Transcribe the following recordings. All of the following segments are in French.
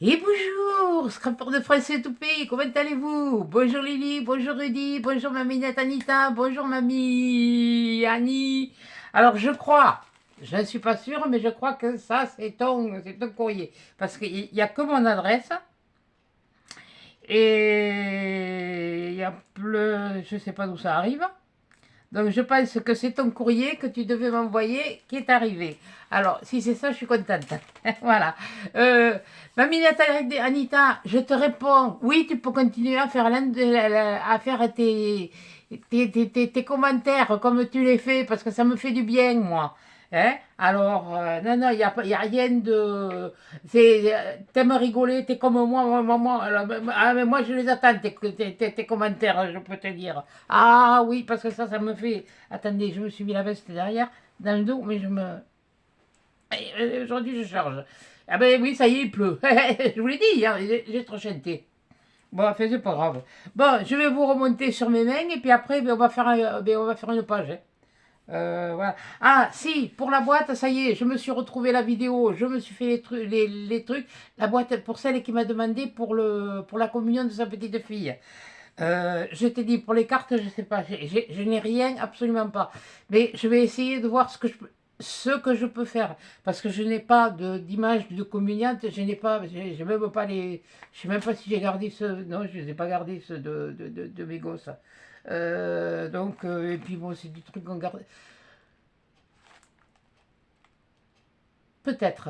Et bonjour, scrapper de français tout pays, comment allez-vous? Bonjour Lily, bonjour Rudy, bonjour mamie Anita, bonjour mamie Annie. Alors je crois, je ne suis pas sûre, mais je crois que ça c'est ton courrier. Parce qu'il n'y a que mon adresse et il y a je ne sais pas d'où ça arrive. Donc je pense que c'est ton courrier que tu devais m'envoyer qui est arrivé. Alors, si c'est ça, je suis contente. Voilà. Mamie Anita, je te réponds. Oui, tu peux continuer à faire, à faire tes commentaires comme tu les fais, parce que ça me fait du bien, moi. Hein? Alors, non, non, il y a rien de... T'aimes rigoler, t'es comme moi, alors, mais moi je les attends, tes commentaires, je peux te dire. Ah oui, parce que ça me fait... Attendez, je me suis mis la veste derrière, dans le dos, mais je me... Aujourd'hui, je charge. Ah ben oui, ça y est, il pleut. Je vous l'ai dit, hein, j'ai trop chanté. Bon, enfin, c'est pas grave. Bon, je vais vous remonter sur mes mains, et puis après, ben, on va faire une page. Hein. Voilà. Ah, si, pour la boîte, ça y est, je me suis retrouvé la vidéo, je me suis fait les trucs. La boîte, pour celle qui m'a demandé pour la communion de sa petite fille. Je t'ai dit, pour les cartes, je sais pas, je n'ai rien, absolument pas. Mais je vais essayer de voir ce que je peux faire. Parce que je n'ai pas d'image de communiante, je n'ai pas, j'ai même pas les. Je sais même pas si j'ai gardé ceux. Non, je ne les ai pas gardés, ceux de mes gosses. Et puis bon, c'est du truc qu'on garde. Peut-être,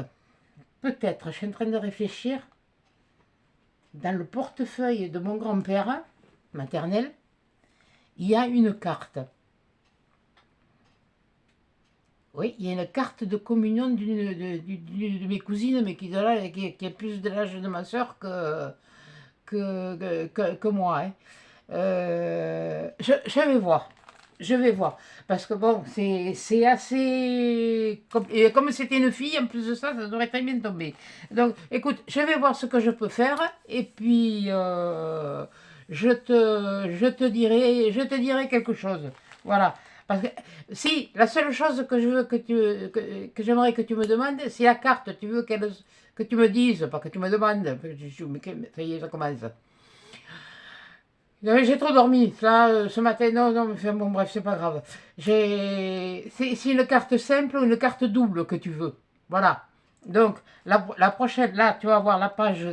peut-être, je suis en train de réfléchir. Dans le portefeuille de mon grand-père maternel, il y a une carte. Oui, il y a une carte de communion de mes cousines, mais qui est plus de l'âge de ma soeur que moi. Hein. Je vais voir. Je vais voir. Parce que bon, c'est assez. Et comme c'était une fille, en plus de ça, ça devrait très bien tomber. Donc, écoute, je vais voir ce que je peux faire. Et puis, je te dirai quelque chose. Voilà. Parce que si, la seule chose que je veux que j'aimerais que tu me demandes, c'est la carte. Tu veux que tu me dises, pas que tu me demandes. Ça y est, ça commence. J'ai trop dormi. Là, ce matin, non, non, mais enfin, bon, bref, c'est pas grave. C'est une carte simple ou une carte double que tu veux. Voilà. Donc, la prochaine, là, tu vas voir la page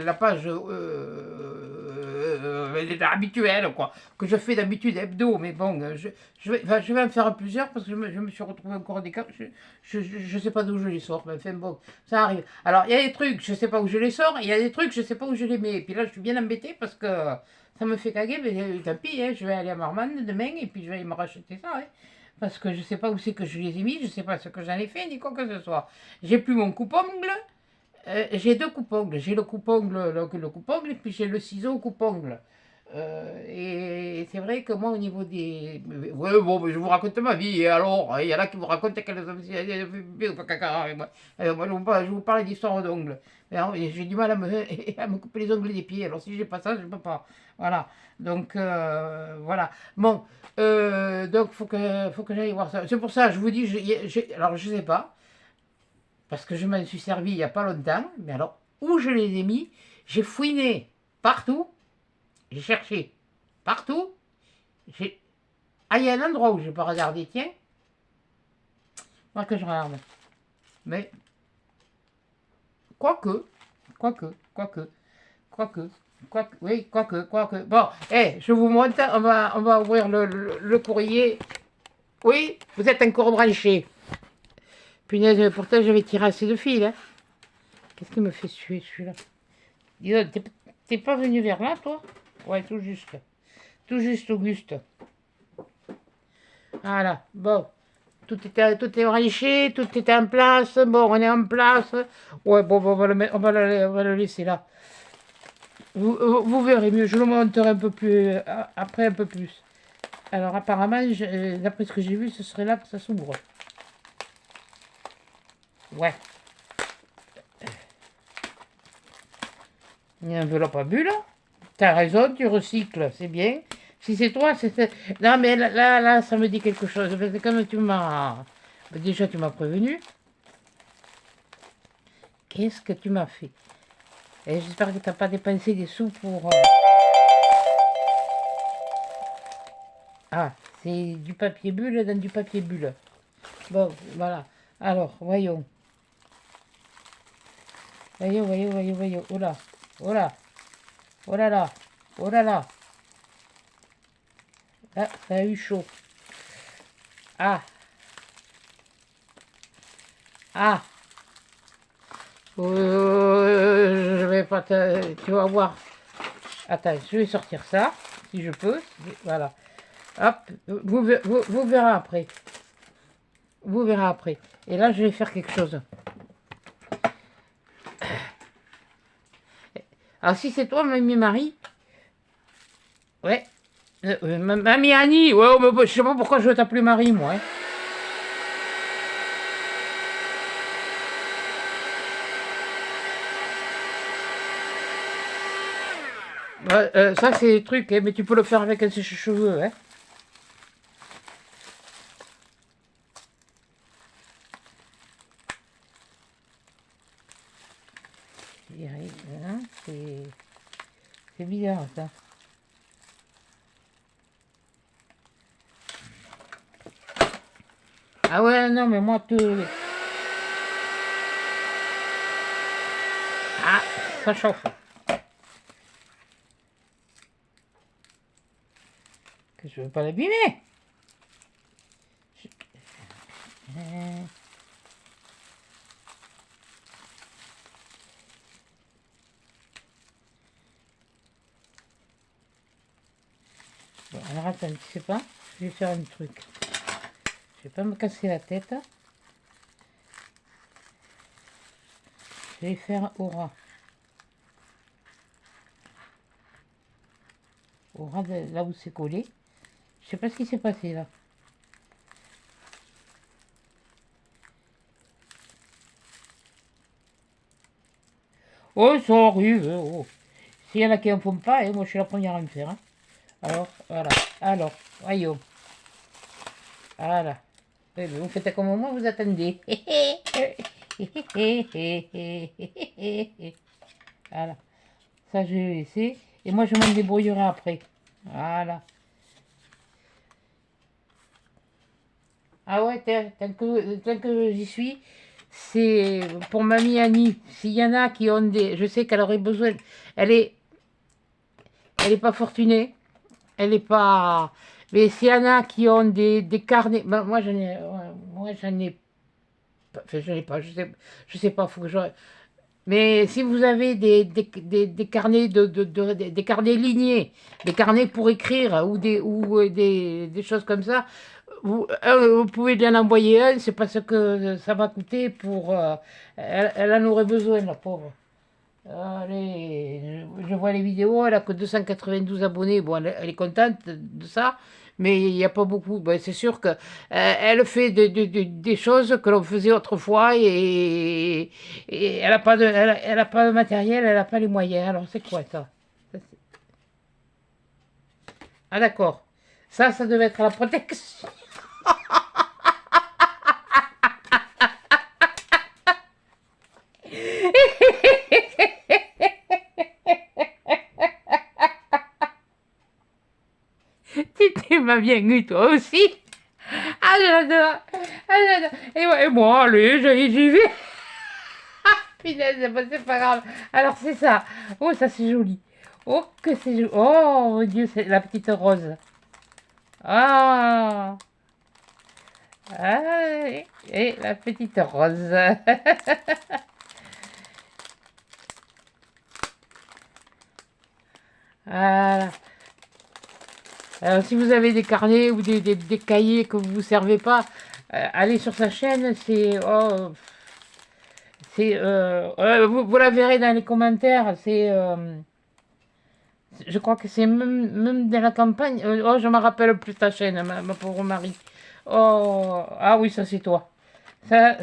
la page habituelle, quoi, que je fais d'habitude hebdo, mais bon, je vais en faire plusieurs parce que je me suis retrouvé encore des cartes, je sais pas d'où je les sors, mais enfin bon, ça arrive. Alors, il y a des trucs, je sais pas où je les sors, il y a des trucs, je sais pas où je les mets, et puis là, je suis bien embêtée parce que ça me fait caguer, mais tant pis, hein, je vais aller à Marmande demain, et puis je vais aller me racheter ça, hein. Parce que je sais pas où c'est que je les ai mis, je sais pas ce que j'en ai fait, ni quoi que ce soit. J'ai plus mon coupe-ongle, j'ai deux coupe-ongles. J'ai le coupe-ongle et puis j'ai le ciseau coupe-ongle. Et c'est vrai que moi, au niveau des. Ouais, bon, mais je vous raconte ma vie. Et alors, il y en a qui vous racontent qu'elles ont fait caca. Moi, je vous parle d'histoire d'ongles. Mais alors, j'ai du mal à me couper les ongles des pieds. Alors, si j'ai pas ça, je peux pas. Voilà. Donc, voilà. Bon, donc, faut que j'aille voir ça. C'est pour ça, je vous dis, alors, je sais pas parce que je m'en suis servi il n'y a pas longtemps, mais alors, où je les ai mis, j'ai fouiné partout, j'ai cherché partout, j'ai... Ah, il y a un endroit où je n'ai pas regardé, tiens, moi que je regarde, mais quoique, quoique, quoique, quoique, quoique, bon, je vous montre, on va ouvrir le courrier, oui, vous êtes encore branché, punaise, pourtant j'avais tiré assez de fil, hein. Qu'est-ce qui me fait suer celui-là? Dis donc, t'es pas venu vers là, toi? Ouais, tout juste. Tout juste, Auguste. Voilà, bon. Tout est branché, tout était en place. Bon, on est en place. Ouais, bon, on va le laisser là. Vous verrez mieux, je le montrerai un peu plus, après un peu plus. Alors, apparemment, d'après ce que j'ai vu, ce serait là que ça s'ouvre. Ouais. Il y a un enveloppe à bulles. T'as raison, tu recycles, c'est bien. Si c'est toi, c'est... Non, mais là, ça me dit quelque chose. Parce que comme tu m'as... Déjà, tu m'as prévenu. Qu'est-ce que tu m'as fait? Et j'espère que tu n'as pas dépensé des sous pour... Ah, c'est du papier bulle dans du papier bulle. Bon, voilà. Alors, voyons. Voyons. Oh là. Oh là. Oh là là. Oh là là. Ah, ça a eu chaud. Ah. Ah. Je vais pas te... Tu vas voir. Attends, je vais sortir ça, si je peux. Voilà. Hop, vous verrez après. Vous verrez après. Et là, je vais faire quelque chose. Alors, si c'est toi, Mamie Marie. Ouais. Mamie Annie. Ouais, je sais pas pourquoi je veux t'appeler Marie, moi. Hein. Ça, c'est des trucs, hein, mais tu peux le faire avec un sèche-cheveux. Hein. C'est bizarre, ça. Ah ouais, non, mais moi, Ah, ça chauffe. Que je veux pas l'abîmer. Bon, alors attends, tu sais pas, je vais faire un truc. Je vais pas me casser la tête. Je vais faire aura. Aura de là où c'est collé. Je sais pas ce qui s'est passé là. Oh, ça arrive. Oh. S'il y en a qui en font pas, moi je suis la première à me faire. Hein. Alors, voilà. Alors, voyons. Voilà. Oui, vous faites comme moi, vous attendez. Voilà. Ça, je vais laisser. Et moi, je m'en débrouillerai après. Voilà. Ah ouais, tant que j'y suis, c'est pour mamie Annie. S'il y en a qui ont des... Je sais qu'elle aurait besoin... Elle est pas fortunée. Elle est pas... Mais s'il y en a qui ont des carnets... Ben, moi, j'en ai... Moi, j'en ai... Enfin, je n'ai pas. Je sais pas. Faut que je... Mais si vous avez des carnets des carnets lignés, des carnets pour écrire des choses comme ça, vous pouvez bien envoyer un, c'est parce que ça va coûter pour... elle en aurait besoin, la pauvre. Je vois les vidéos, elle a que 292 abonnés, bon, elle est contente de ça, mais il n'y a pas beaucoup. Ben, c'est sûr que elle fait des choses que l'on faisait autrefois et elle n'a pas elle a pas de matériel, elle n'a pas les moyens. Alors c'est quoi ça? Ah d'accord. Ça devait être la protection. Tu m'as bien eu toi aussi. Ah j'adore. Ah j'adore. Et moi, allez, j'y vais. Punaise, bah, c'est pas grave. Alors c'est ça. Oh, ça c'est joli. Oh, que c'est joli. Oh, mon Dieu, c'est la petite rose. Ah. Ah, et la petite rose. Voilà. Alors, si vous avez des carnets ou des cahiers que vous ne vous servez pas, allez sur sa chaîne. Vous la verrez dans les commentaires. Je crois que c'est même dans la campagne. Oh, je me rappelle plus ta chaîne, ma pauvre Marie. Oh, ah oui, ça c'est toi. Ça,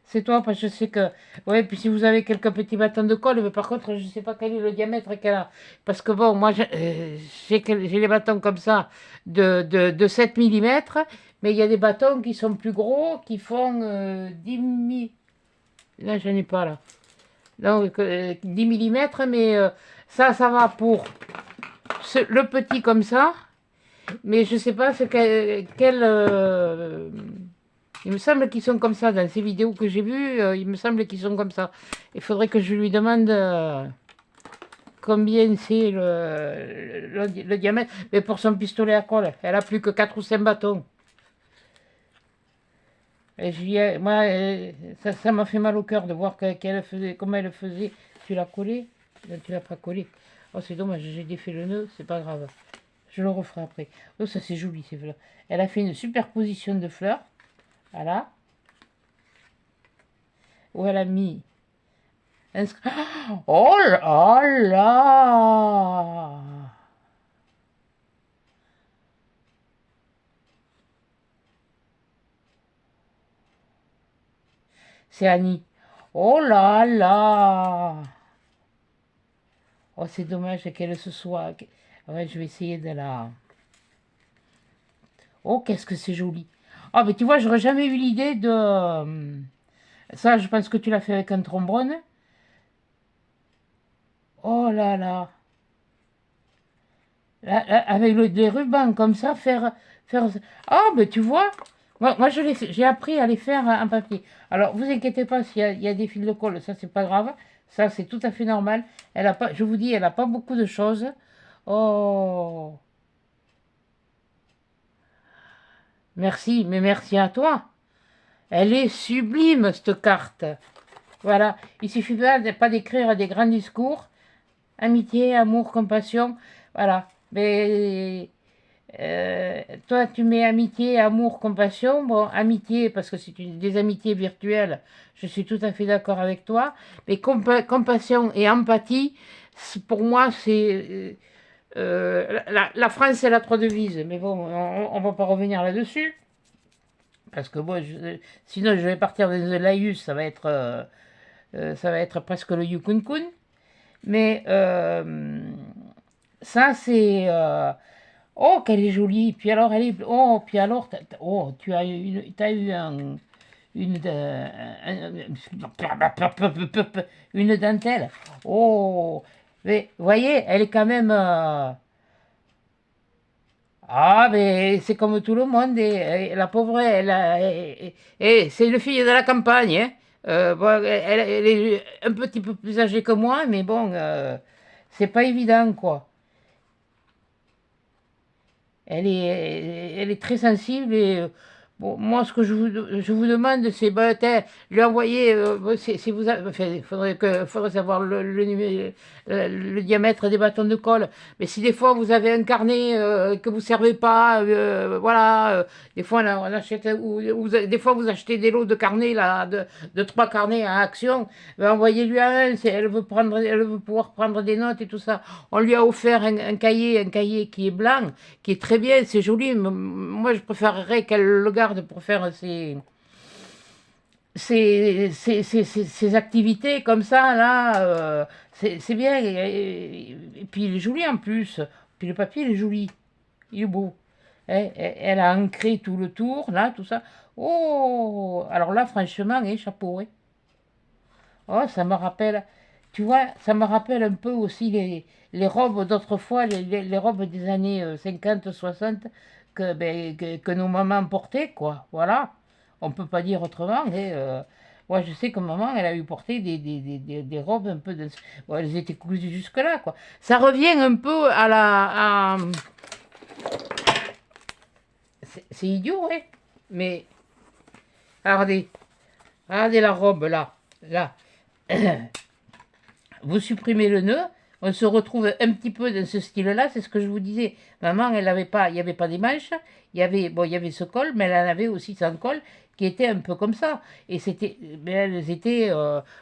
c'est toi, parce que je sais que... Ouais, puis si vous avez quelques petits bâtons de colle, mais par contre, je ne sais pas quel est le diamètre qu'elle a. Parce que bon, moi, j'ai les bâtons comme ça de 7 millimètres, mais il y a des bâtons qui sont plus gros, qui font 10 mm. Là, j'en ai pas, là. Donc 10 mm, mais ça va pour le petit comme ça. Mais je sais pas il me semble qu'ils sont comme ça dans ces vidéos que j'ai vues. Il me semble qu'ils sont comme ça. Il faudrait que je lui demande combien c'est le diamètre. Mais pour son pistolet à colle, elle a plus que 4 ou 5 bâtons. Et moi, ça m'a fait mal au cœur de voir qu'elle faisait, comment elle faisait. Tu l'as collé? Non, tu l'as pas collé. Oh, c'est dommage, j'ai défait le nœud, c'est pas grave. Je le referai après. Oh, ça c'est joli ces fleurs. Elle a fait une superposition de fleurs. Voilà. Où elle a mis un... Oh là! C'est Annie. Oh là là! Oh, c'est dommage qu'elle se soit... Ouais, je vais essayer de la... Oh, qu'est-ce que c'est joli. Ah, mais tu vois, j'aurais jamais eu l'idée de... Ça, je pense que tu l'as fait avec un trombone. Oh là là. Avec des rubans comme ça, faire... Ah, mais tu vois, moi j'ai appris à les faire en papier. Alors, vous inquiétez pas s'il y a des fils de colle, ça, c'est pas grave. Ça, c'est tout à fait normal. Elle a pas, je vous dis, elle n'a pas beaucoup de choses. Oh, merci, mais merci à toi. Elle est sublime, cette carte. Voilà, il suffit pas d'écrire des grands discours. Amitié, amour, compassion. Voilà. Mais toi, tu mets amitié, amour, compassion. Bon, amitié, parce que c'est des amitiés virtuelles, je suis tout à fait d'accord avec toi. Mais compassion et empathie, pour moi, c'est... la France, elle a trois devises. Mais bon, on ne va pas revenir là-dessus. Parce que bon, sinon, je vais partir dans le laïus, ça va être presque le yukun kun. Mais ça, c'est... oh, qu'elle est jolie. Puis alors, elle est... Oh, puis alors, oh, t'as eu une, une dentelle. Oh, mais vous voyez, elle est quand même... ah, mais c'est comme tout le monde. Et la pauvre, c'est une fille de la campagne. Hein. Bon, elle est un petit peu plus âgée que moi, mais bon, c'est pas évident, quoi. Elle est très sensible et bon, moi ce que je vous demande c'est bah, lui envoyer si vous enfin, faudrait savoir le diamètre des bâtons de colle, mais si des fois vous avez un carnet que vous servez pas, voilà, des fois on achète des fois vous achetez des lots de carnets là de trois carnets à Action, ben, envoyez-lui un, elle veut pouvoir prendre des notes et tout ça. On lui a offert un cahier qui est blanc, qui est très bien, c'est joli. Moi, je préférerais qu'elle le garde pour faire ses activités comme ça, là. C'est bien. Et puis, il est joli en plus. Puis, le papier, il est joli. Il est beau. Elle a ancré tout le tour, là, tout ça. Oh, alors là, franchement, chapeau. Hein. Oh, ça me rappelle, tu vois, ça me rappelle un peu aussi les robes d'autrefois, les robes des années 50, 60 que nos mamans portaient, quoi. Voilà. On peut pas dire autrement. Hein, moi, je sais que maman, elle a eu porté des robes un peu de... Bon, elles étaient cousues jusque-là, quoi. Ça revient un peu à c'est idiot, hein. Mais, regardez. Regardez la robe, là. Là. Vous supprimez le nœud, on se retrouve un petit peu dans ce style-là, c'est ce que je vous disais. Maman, elle avait pas, il n'y avait pas des manches, il y avait ce col, mais elle en avait aussi sans col, qui était un peu comme ça. Et c'était, mais elles étaient,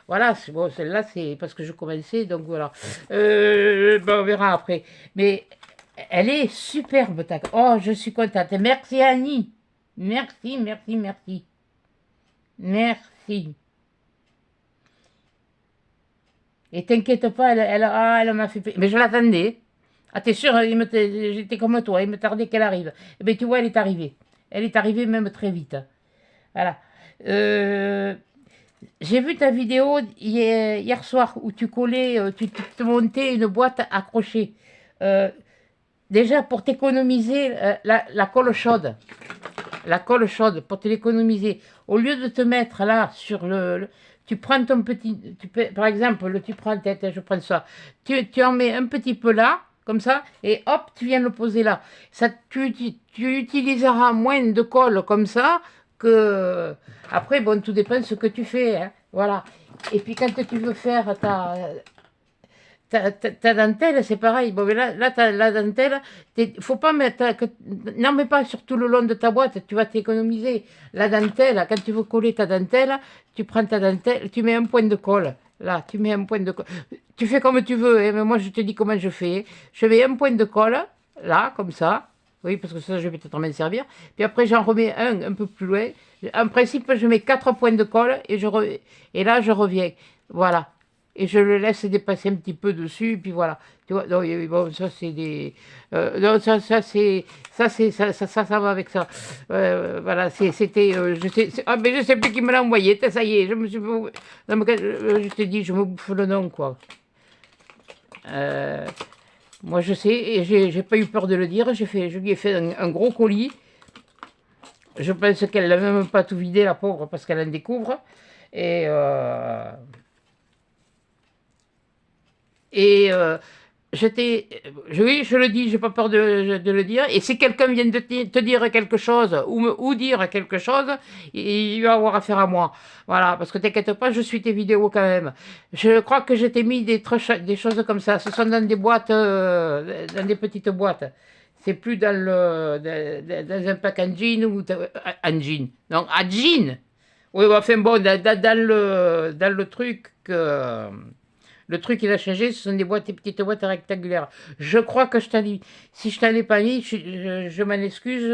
voilà, bon, celle-là, c'est parce que je commençais, donc voilà. On verra après. Mais elle est superbe, ta... Oh, je suis contente. Merci Annie. Merci, merci, merci. Merci. Et t'inquiète pas, elle m'a fait... Mais je l'attendais. Ah, t'es sûr, j'étais comme toi, il me tardait qu'elle arrive. Eh bien, tu vois, elle est arrivée. Elle est arrivée même très vite. Voilà. Euh, j'ai vu ta vidéo hier soir où tu collais, tu te montais une boîte accrochée. Euh, Déjà, pour t'économiser la colle chaude, pour te l'économiser, au lieu de te mettre là sur tu prends ton petit, par exemple, tu prends tête, je prends ça, tu en mets un petit peu là, comme ça, et hop, tu viens le poser là. Ça, tu utiliseras moins de colle comme ça que. Après, bon, tout dépend de ce que tu fais, hein, voilà. Et puis quand tu veux faire ta dentelle, c'est pareil. Bon, mais là la dentelle, faut pas mettre, n'en mets pas sur tout le long de ta boîte, tu vas t'économiser. La dentelle, quand tu veux coller ta dentelle, tu prends ta dentelle, tu mets un point de colle. Là, tu mets un point de colle. Tu fais comme tu veux, hein, mais moi je te dis comment je fais. Je mets un point de colle, là, comme ça. Oui, parce que ça, je vais peut-être m'en servir. Puis après, j'en remets un peu plus loin. En principe, je mets 4 points de colle et là, je reviens. Voilà, et je le laisse dépasser un petit peu dessus, et puis voilà. Tu vois, donc, bon, ça c'est des. Non, ça va avec ça. Voilà, c'était. Ah, mais je sais plus qui me l'a envoyé, ça y est, je me suis. Non, mais je t'ai dit, je me bouffe le nom, quoi. Euh, Moi, je sais, et j'ai pas eu peur de le dire, je lui ai fait un gros colis. Je pense qu'elle n'a même pas tout vidé, la pauvre, parce qu'elle en découvre. Et. Et oui, je le dis, j'ai pas peur de le dire. Et si quelqu'un vient de te dire quelque chose ou dire quelque chose, il va avoir affaire à moi. Voilà, parce que t'inquiète pas, je suis tes vidéos quand même. Je crois que je t'ai mis des choses comme ça. Ce sont dans des boîtes, dans des petites boîtes. C'est plus dans un pack en jean ou en jean. Non, en jean. Oui, enfin bon, dans le truc que. Le truc il a changé, ce sont des petites boîtes rectangulaires. Je crois que je t'en ai. Si je t'en ai pas mis, je m'en excuse.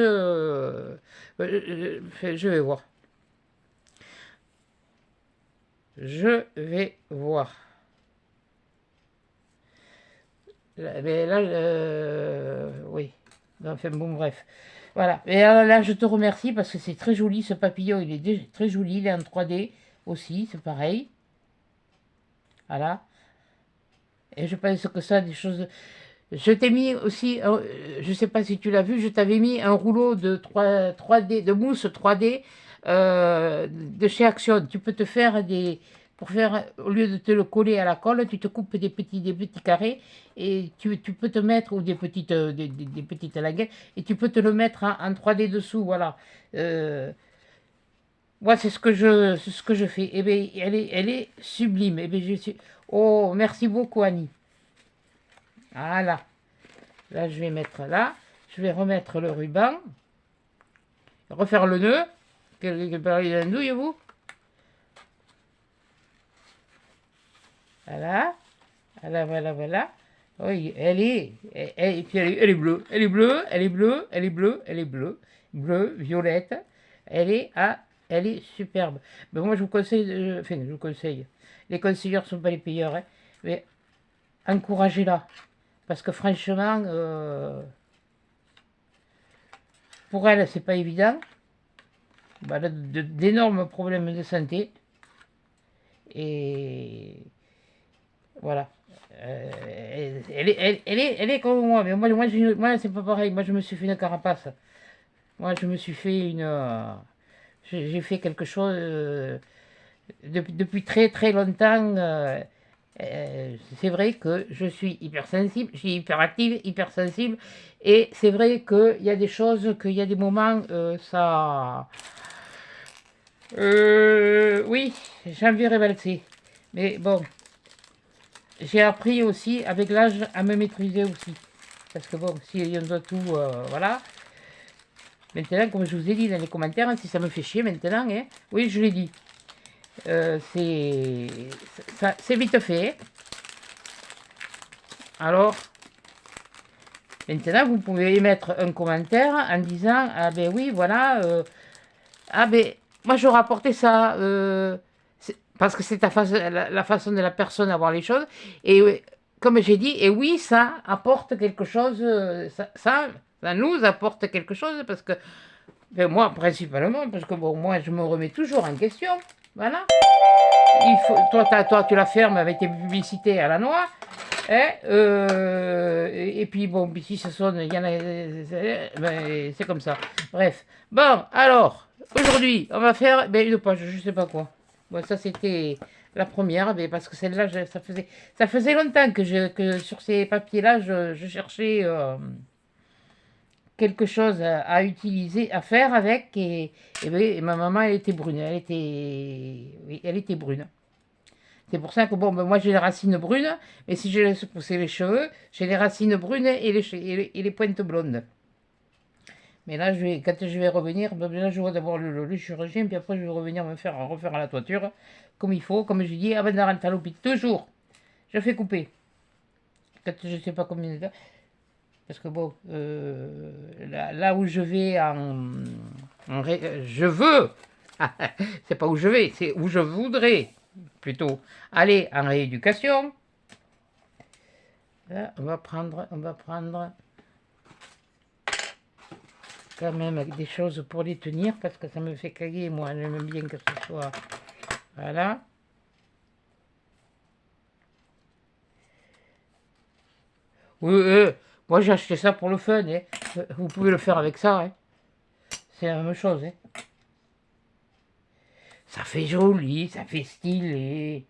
Je vais voir. Je vais voir. Mais là, oui. Enfin bon, bref. Voilà. Et là, je te remercie parce que c'est très joli. Ce papillon, il est très joli. Il est en 3D aussi, c'est pareil. Voilà. Et je pense que ça, des choses. Je t'ai mis aussi, je ne sais pas si tu l'as vu, je t'avais mis un rouleau de 3D, de mousse 3D de chez Action. Tu peux te faire pour faire, au lieu de te le coller à la colle, tu te coupes des petits carrés et tu peux te mettre, ou des petites languettes, et tu peux te le mettre en 3D dessous, voilà. Moi, c'est ce que je fais. Eh bien, elle est sublime. Eh bien, oh, merci beaucoup, Annie. Voilà. Là, je vais mettre là. Je vais remettre le ruban. Refaire le nœud. Quel pareil d'andouille, vous. Voilà. Voilà, voilà, voilà. Oui, elle est bleue. Elle est bleue, elle est bleue, elle est bleue, elle est bleue. Bleue, violette. Elle est, elle est superbe. Mais moi, je vous conseille, enfin, je vous conseille. Les conseilleurs ne sont pas les payeurs, hein, mais encouragez-la. Parce que franchement, pour elle, c'est pas évident. Bah, elle a d'énormes problèmes de santé. Et voilà. Elle est comme moi, mais moi c'est pas pareil. Moi, je me suis fait une carapace. Moi, je me suis fait une. J'ai fait quelque chose depuis très très longtemps. C'est vrai que je suis hypersensible, je suis hyperactive, hypersensible. Et c'est vrai qu'il y a des choses, qu'il y a des moments, ça. Oui, j'ai envie de révalser. Mais bon, j'ai appris aussi, avec l'âge, à me maîtriser aussi. Parce que bon, si on doit tout, voilà. Maintenant, comme je vous ai dit dans les commentaires, si ça me fait chier maintenant, hein, oui, je l'ai dit. C'est vite fait. Alors, maintenant, vous pouvez émettre un commentaire en disant, ah ben oui, voilà, ah ben, moi j'aurais apporté ça, parce que c'est la façon de la personne à voir les choses. Et comme j'ai dit, et oui, ça apporte quelque chose, ça nous apporte quelque chose, parce que, ben, moi principalement, parce que bon, moi je me remets toujours en question. Voilà. Toi, tu la fermes avec tes publicités à la noix. Hein, et puis bon, puis si ça sonne, il y en a, ben, c'est comme ça. Bref. Bon, alors, aujourd'hui, on va faire une page, je sais pas quoi. Bon, ça c'était la première, mais parce que celle-là, ça faisait longtemps que sur ces papiers-là, je cherchais quelque chose à utiliser, à faire avec, et ma maman, elle était brune, oui, elle était brune. C'est pour ça que bon, ben, moi j'ai les racines brunes, mais si je laisse pousser les cheveux, j'ai les racines brunes et les pointes blondes. Mais là, quand je vais revenir, ben, là, je vois d'abord le chirurgien, puis après je vais revenir me faire refaire la toiture, comme il faut, comme je dis, avant de rentrer à l'hôpital, toujours. Je fais couper. Quand je sais pas combien de temps. Parce que bon, là où je vais je veux, c'est pas où je vais, c'est où je voudrais plutôt aller en rééducation. Là, on va prendre quand même des choses pour les tenir parce que ça me fait caguer, moi, j'aime bien que ce soit, voilà. Oui, moi j'ai acheté ça pour le fun, hein. Vous pouvez le faire avec ça, hein. C'est la même chose, hein. Ça fait joli, ça fait stylé.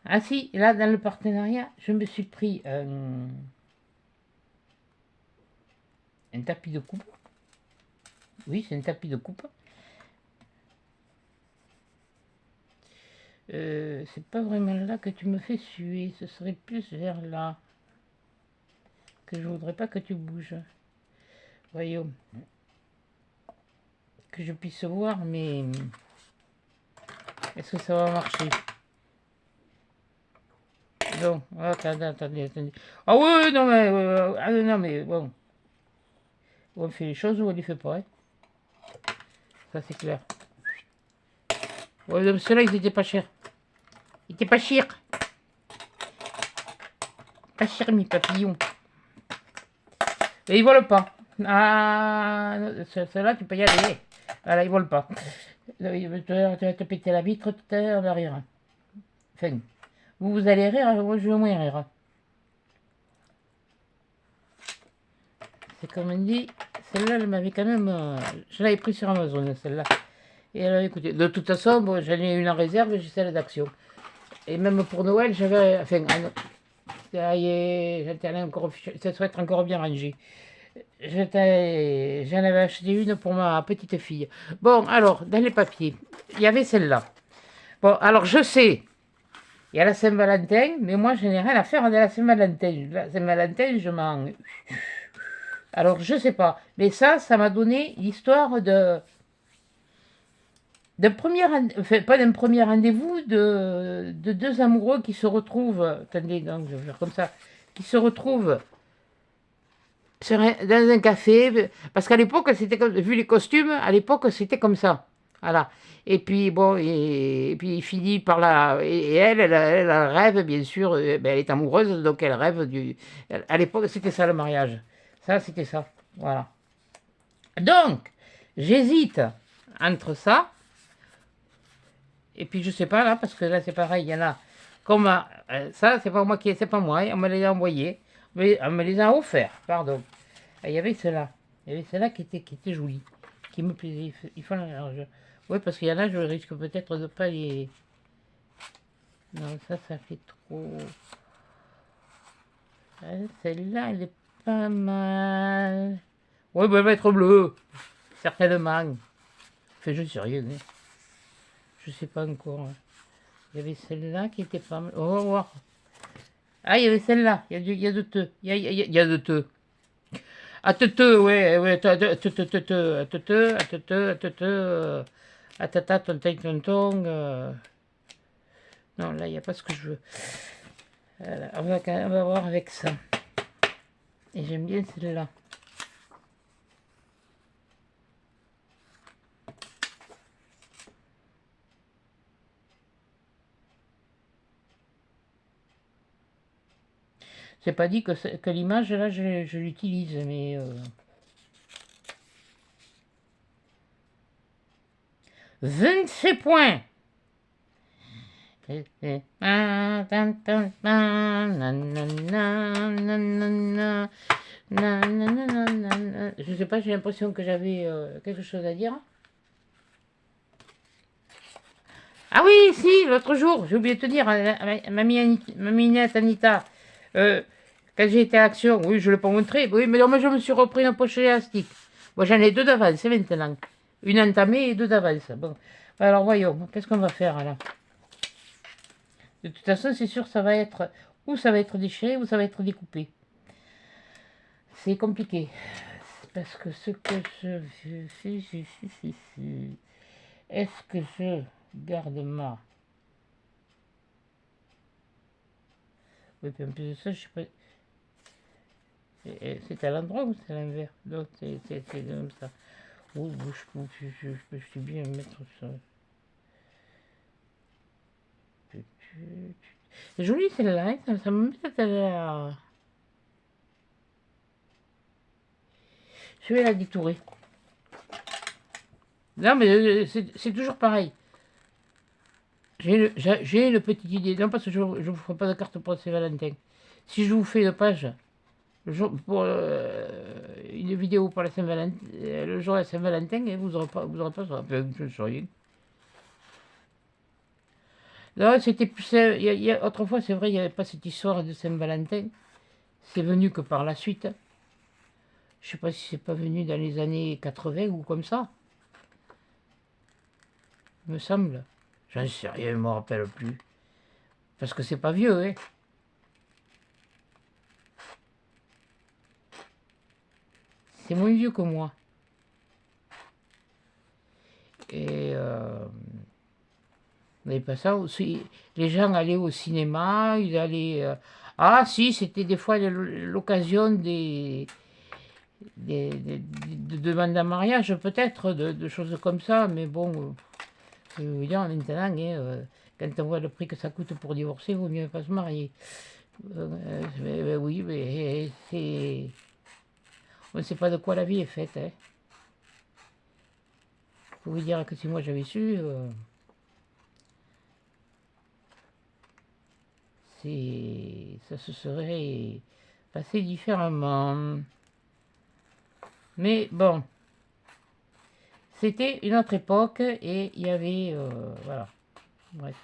Ah si, là dans le partenariat, je me suis pris un tapis de coupe. Oui, c'est un tapis de coupe. C'est pas vraiment là que tu me fais suer, ce serait plus vers là que je voudrais pas que tu bouges. Voyons, que je puisse voir, mais est-ce que ça va marcher? Non, attendez. Ah oui, non mais, non mais bon, on fait les choses ou on les fait pas, hein. Ça c'est clair. Ouais, ceux-là ils étaient pas chers. Ils étaient pas chers. Pas chers mes papillons. Et ils volent pas. Ah, ceux-là tu peux y aller. Voilà, ils volent pas. Tu vas te péter la vitre tout à l'heure, on va rire. Enfin, vous allez rire, moi je vais au moins rire. C'est comme on dit, celle-là elle m'avait quand même. Je l'avais pris sur Amazon, celle-là. Et alors écoutez, de toute façon, bon, j'en ai une en réserve, j'ai celle d'Action. Et même pour Noël, j'avais. Enfin, ça y est, j'étais allé encore. Ça doit être encore bien rangé. J'en avais acheté une pour ma petite fille. Bon, alors, dans les papiers, il y avait celle-là. Bon, alors je sais, il y a la Saint-Valentin, mais moi je n'ai rien à faire de la Saint-Valentin. La Saint-Valentin, je m'en. Alors je sais pas. Mais ça m'a donné l'histoire d'un premier, enfin, pas d'un premier rendez-vous, de deux amoureux qui se retrouvent, attendez, donc je vais faire comme ça, qui se retrouvent dans un café, parce qu'à l'époque, c'était comme, vu les costumes, à l'époque, c'était comme ça. Voilà. Et puis, bon, et puis il finit par là, et elle rêve, bien sûr, ben, elle est amoureuse, donc elle rêve du. À l'époque, c'était ça le mariage. Ça, c'était ça. Voilà. Donc, j'hésite entre ça. Et puis je sais pas là, parce que là c'est pareil, il y en a. Comme ça, c'est pas moi, on me les a envoyés, mais on me les a offerts, pardon. Et il y avait cela, il y avait cela qui était jolie, qui me plaisait. Il faut oui, parce qu'il y en a, je risque peut-être de pas les. Non, ça fait trop. Celle-là, elle est pas mal. Oui, bah, elle va être bleue, certainement. Enfin, je sais rien, hein. Je sais pas encore, hein. Il y avait celle-là qui était pas mal. On va voir. Ah, il y avait celle-là. Il y a de te. Il y a de te. À te te, ouais, ouais. Te te te te. À te te, à te te, à te te. À tata, ton ton ton ton. Non, là, il n'y a pas ce que je veux. Voilà, on va voir avec ça. Et j'aime bien celle-là. C'est pas dit que l'image, là, je l'utilise, mais. 26 points. Je sais pas, j'ai l'impression que j'avais quelque chose à dire. Ah oui, si, l'autre jour, j'ai oublié de te dire, ma minette Anita, quand j'ai été à Action, oui, je ne l'ai pas montré, oui, mais moi je me suis repris un poche élastique. Moi j'en ai deux d'avance maintenant. Une entamée et deux d'avance. Bon, alors voyons, qu'est-ce qu'on va faire là? De toute façon, c'est sûr, ça va être, ou ça va être déchiré, ou ça va être découpé. C'est compliqué. Parce que ce que je fais, est-ce que je garde ma... Oui, puis en plus de ça, je sais pas... C'est à l'endroit ou c'est à l'envers? Donc c'est comme ça. Oh, je suis bien mettre ça. C'est joli celle-là, hein, ça me met à la... Je vais la détourer. Non, mais c'est toujours pareil. J'ai une petite idée. Non, parce que je ne vous ferai pas de carte pour Saint-Valentin. Si je vous fais une page pour une vidéo pour la Saint-Valentin, le jour de la Saint-Valentin, vous n'aurez pas ça. Je ne sais rien. Non, c'était plus. Autrefois, c'est vrai, il n'y avait pas cette histoire de Saint-Valentin. C'est venu que par la suite. Je sais pas si c'est pas venu dans les années 80 ou comme ça. Il me semble. J'en sais rien, je ne me rappelle plus. Parce que c'est pas vieux, hein. C'est moins vieux que moi. Et mais pas ça aussi. Les gens allaient au cinéma, ils allaient. Ah si, c'était des fois l'occasion de demandes en mariage, peut-être, de choses comme ça, mais bon, je veux dire, maintenant, hein, quand on voit le prix que ça coûte pour divorcer, il vaut mieux pas se marier. Oui, mais c'est. On ne sait pas de quoi la vie est faite. Hein. Faut vous dire que si moi j'avais su, ça se serait passé différemment. Mais bon, c'était une autre époque et il y avait... voilà, bref.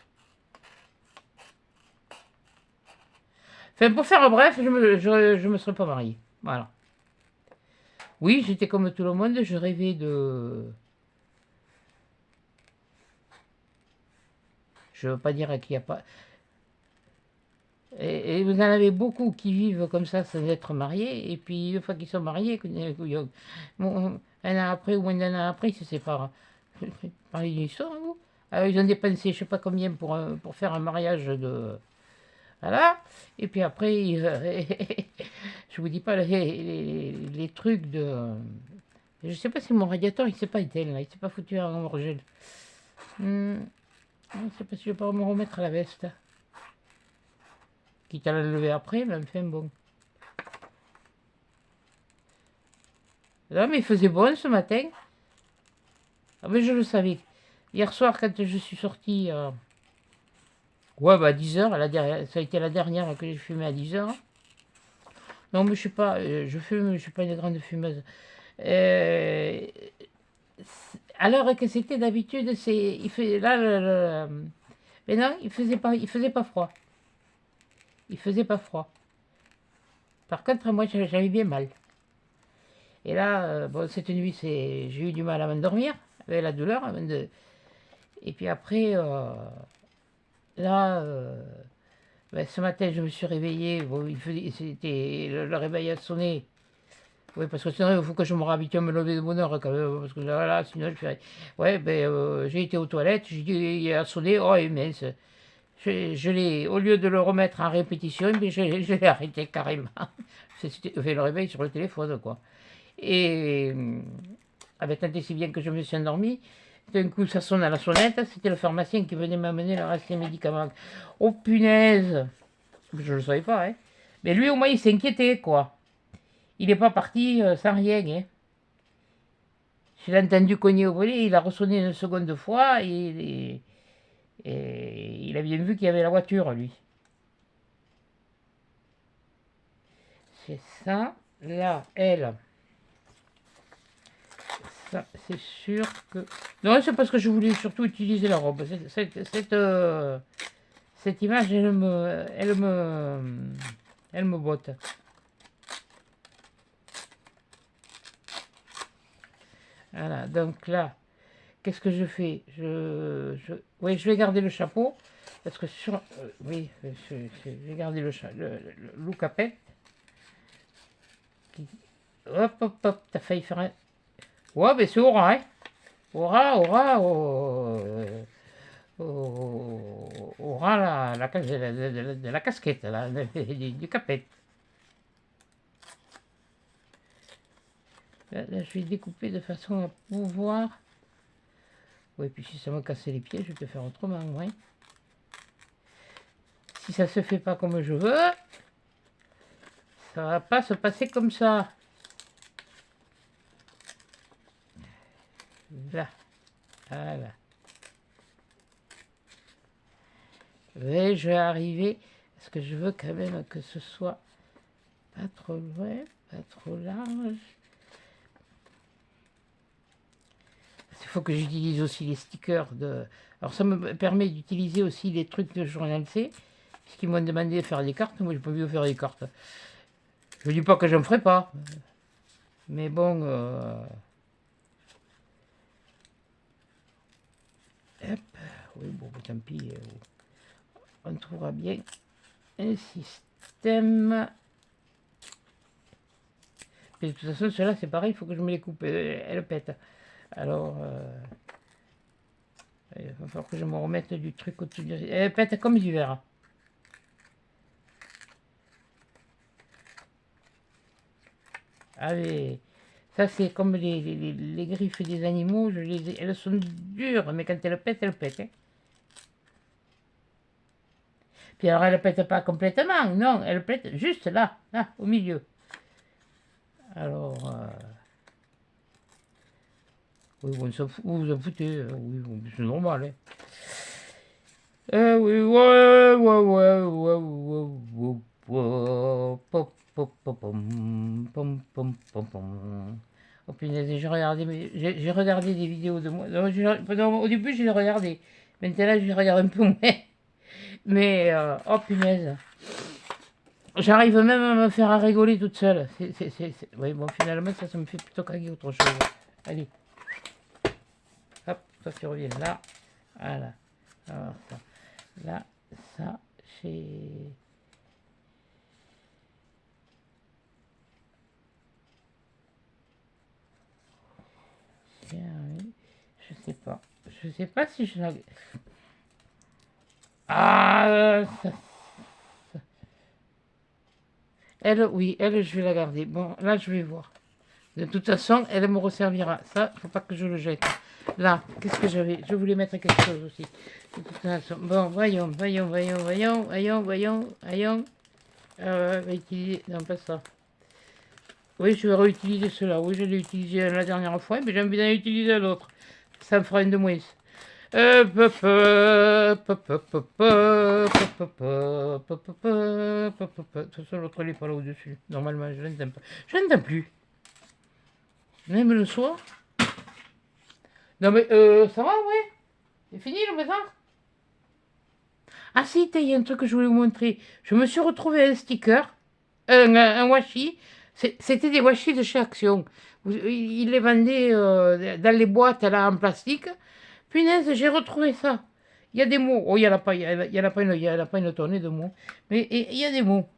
Enfin, pour faire bref, je me serais pas marié. Voilà. Oui, j'étais comme tout le monde, je rêvais de... Je veux pas dire qu'il n'y a pas... Et vous en avez beaucoup qui vivent comme ça sans être mariés, et puis une fois qu'ils sont mariés, bon, un an après ou un an après, ils se séparent. Parlez d'une histoire, vous? Alors, ils ont dépensé je sais pas combien pour faire un mariage de... Voilà. Et puis après, je vous dis pas les trucs de... Je sais pas si mon radiateur, il s'est pas éteint, là. Il s'est pas foutu en orgel. Je sais pas si je vais pas me remettre à la veste. Quitte à la lever après, mais enfin bon. Là, mais il faisait bon ce matin. Ah, mais je le savais. Hier soir, quand je suis sorti... ouais, bah 10h, ça a été la dernière que j'ai fumé à 10h. Non, mais je suis pas... je fume, je suis pas une grande fumeuse. À l'heure que c'était d'habitude, il fait là mais non, il faisait pas froid. Il faisait pas froid. Par contre, moi, j'avais bien mal. Et là, bon, cette nuit, j'ai eu du mal à m'endormir avec la douleur. Et puis après, là, ben, ce matin, je me suis réveillé. Bon, c'était le réveil a sonné. Oui, parce que sinon, il faut que je me réhabitue à me lever de bonne heure quand même. Parce que là, sinon, je fais. Ouais, ben, j'ai été aux toilettes, j'ai dit, il a sonné. Oh, et mince. Au lieu de le remettre en répétition, mais je l'ai arrêté carrément. C'était le réveil sur le téléphone, quoi. Et avec tant et si bien que je me suis endormi, d'un coup ça sonne à la sonnette, c'était le pharmacien qui venait m'amener le reste des médicaments. Oh punaise! Je ne le savais pas, hein. Mais lui au moins il s'inquiétait, quoi. Il n'est pas parti sans rien, hein. je l'ai entendu cogner au volet, il a ressonné une seconde fois et il a bien vu qu'il y avait la voiture, lui. C'est ça. Là, elle. Ça, c'est sûr que... Non, c'est parce que je voulais surtout utiliser la robe. Cette image, elle me botte. Voilà, donc là, qu'est-ce que je fais? Oui, je vais garder le chapeau, parce que sur... oui, je vais garder le look à pet. Hop, hop, hop, t'as failli faire un... Ouais, mais c'est Aura, hein. Aura, Aura de la casquette, là, du capet. Là, je vais découper de façon à pouvoir... Oui, puis si ça me cassait les pieds, je peux faire autrement, ouais. Si ça se fait pas comme je veux, ça va pas se passer comme ça. Là, voilà. Et je vais arriver, parce que je veux quand même que ce soit pas trop loin, pas trop large. Il faut que j'utilise aussi les stickers de... Alors ça me permet d'utiliser aussi les trucs de journal C, puisqu'ils m'ont demandé de faire des cartes, moi j'ai pas envie de faire des cartes. Je dis pas que je ne ferai pas, mais bon... Hop, oui, bon, tant pis, on trouvera bien un système. Et de toute façon, ceux-là, c'est pareil, il faut que je me les coupe, elles pètent. Alors, il va falloir que je me remette du truc au-dessus de... Elle pète comme du verre. Allez, ça c'est comme les griffes des animaux, elles sont dures, mais quand elles pètent, hein. Puis alors, elles pètent pas complètement, non, elles pètent juste là, là, au milieu. Alors, oui, on s'en fout, vous en foutez, oui, c'est normal, hein. Oui, ouais, ouais, ouais, ouais, ouais, ouais, pop, pop, pop, pom, pom, pom, pom, pom. Oh punaise, j'ai regardé des vidéos de moi. Non, au début, je les regardais. Maintenant, je les regarde un peu moins. Mais, oh punaise. J'arrive même à me faire à rigoler toute seule. Oui, bon, finalement, ça me fait plutôt caguer autre chose. Allez. Hop, toi, tu reviens là. Voilà. Alors, ça. Là, ça, j'ai... Je sais pas. Je sais pas si je la... Ah elle, oui, elle, je vais la garder. Bon, là, je vais voir. De toute façon, elle me resservira. Ça, faut pas que je le jette. Là, qu'est-ce que j'avais? Je voulais mettre quelque chose aussi. De toute façon, bon, voyons. On va utiliser... Non, pas ça. Oui, je vais réutiliser cela. Oui, je l'ai utilisé la dernière fois, mais j'ai envie d'en utiliser l'autre. Ça me fera une de moins. De toute façon, l'autre n'est pas là au-dessus. Normalement, je n'entends pas. Je n'entends plus. Même le soir. Non mais, ça va, ouais. C'est fini le matin. Ah si, il y a un truc que je voulais vous montrer. Je me suis retrouvé un sticker, un washi. C'était des washi de chez Action. Ils les vendaient dans les boîtes là en plastique. Punaise, j'ai retrouvé ça. Il y a des mots. Oh, il n'y en a pas, il y en a pas il y en a pas une tonne de mots. Mais il y a des mots.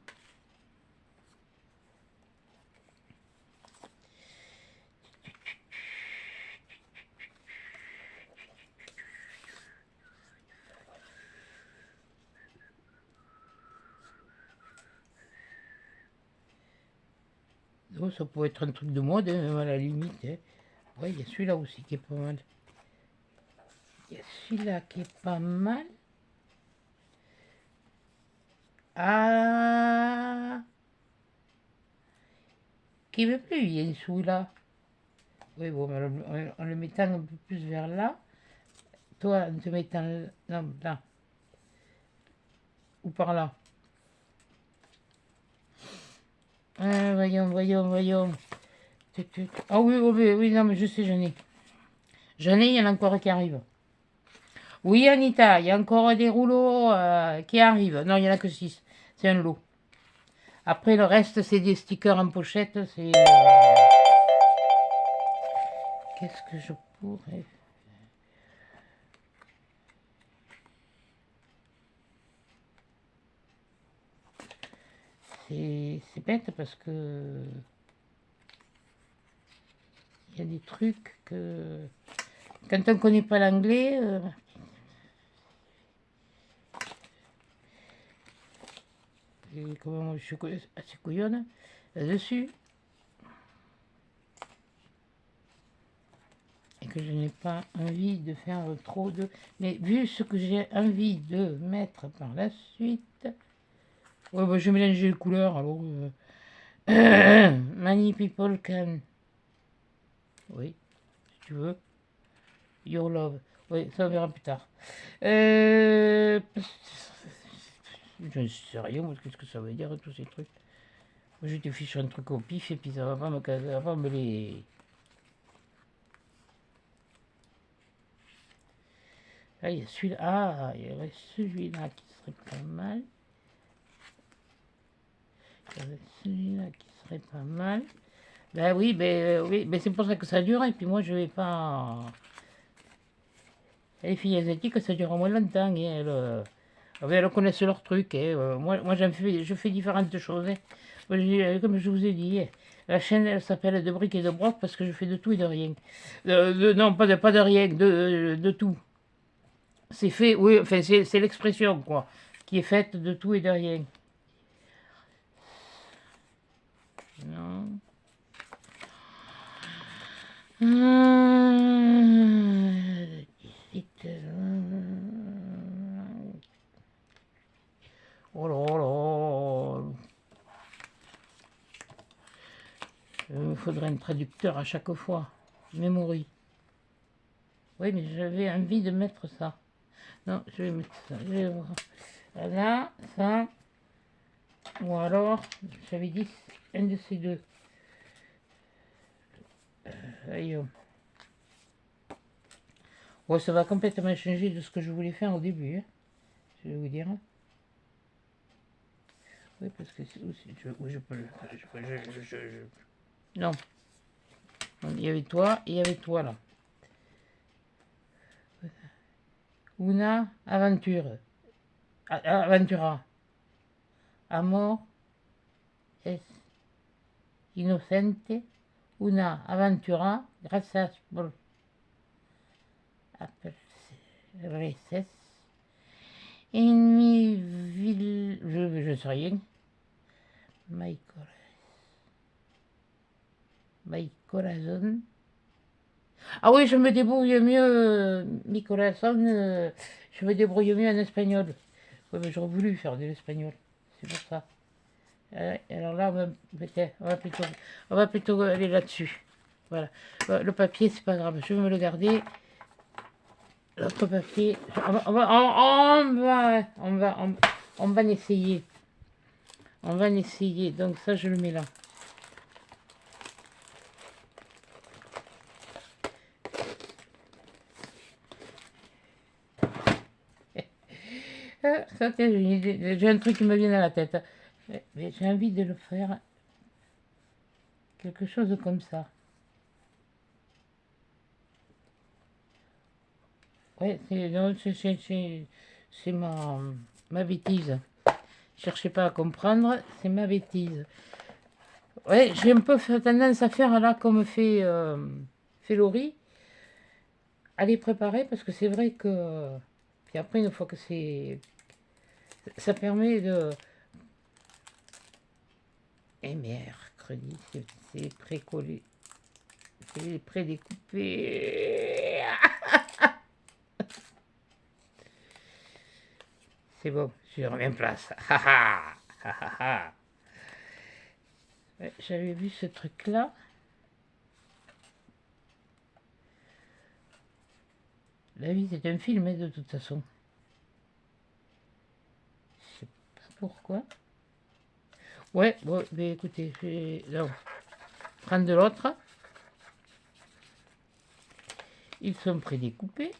Oh, ça pourrait être un truc de mode, hein, même à la limite. Hein. Ouais, il y a celui-là aussi qui est pas mal. Il y a celui-là qui est pas mal. Ah, qui me plaît bien celui-là. Oui, bon, mais en le mettant un peu plus vers là, toi, en te mettant, non, là, ou par là. Voyons, voyons, voyons. Ah oui, oui, oui, oui, non, mais je sais, j'en ai. J'en ai, il y en a encore qui arrivent. Oui, Anita, il y a encore des rouleaux qui arrivent. Non, il n'y en a que 6. C'est un lot. Après, le reste, c'est des stickers en pochette. C'est. Qu'est-ce que je pourrais. C'est bête parce que. Il y a des trucs que. Quand on ne connaît pas l'anglais. Comment je suis assez couillonne là-dessus. Et que je n'ai pas envie de faire trop de... Mais vu ce que j'ai envie de mettre par la suite... Ouais, bah, je vais mélanger les couleurs, alors... Many people can... Oui, si tu veux. Your love. Oui, ça on verra plus tard. Je ne sais rien, qu'est-ce que ça veut dire, tous ces trucs. Je te fiche un truc au pif, et puis ça va pas me les... Ah, il y a celui-là. Ah, il y aurait celui-là qui serait pas mal. Il y aurait celui-là qui serait pas mal. Ben oui, ben c'est pour ça que ça dure. Et puis moi, je vais pas. Les filles asiatiques, ça dure moins longtemps. Et elles connaissent leur truc. Et, moi je fais différentes choses. Hein. Moi, comme je vous ai dit, la chaîne, elle s'appelle De Briques et de Broc parce que je fais de tout et de rien. Non, pas de rien, de tout. C'est fait, oui, enfin, c'est l'expression, quoi, qui est faite de tout et de rien. Non. Oh là là. Il me faudrait un traducteur à chaque fois. Memory. Oui, mais j'avais envie de mettre ça. Non, je vais mettre ça. Je vais voir. Là, ça. Ou alors, j'avais dit un de ces deux. Voyons. Ouais, ça va complètement changer de ce que je voulais faire au début. Hein. Je vais vous dire. Oui, parce que oui, je peux le. Non. Il y avait toi et il y avait toi là. Una aventure. Aventura. Amor es inocente. Una aventura. Gracias por aparecer en mi ville. Je sais rien. My corazon. Ah oui, je me débrouille mieux, mi corazon. Je me débrouille mieux en espagnol. Oui, mais j'aurais voulu faire de l'espagnol. C'est pour ça. Alors là, on va plutôt aller là-dessus. Voilà. Le papier, c'est pas grave. Je vais me le garder. L'autre papier. On va en essayer. On va en essayer. Donc ça, je le mets là. Ça, j'ai un truc qui me vient à la tête. Mais j'ai envie de le faire quelque chose comme ça. Ouais, c'est ma bêtise. Cherchez pas à comprendre, c'est ma bêtise. Ouais, j'ai un peu tendance à faire là comme fait Laurie, à les préparer parce que c'est vrai que. Puis après, une fois que c'est. Ça permet de. Et mercredi, c'est pré-collé. C'est pré-découpé. C'est bon, je remets en place. Ouais, j'avais vu ce truc-là. La vie, c'est un film, hein, de toute façon. Je sais pas pourquoi. Ouais, bon, mais écoutez, je vais prendre de l'autre. Ils sont prédécoupés.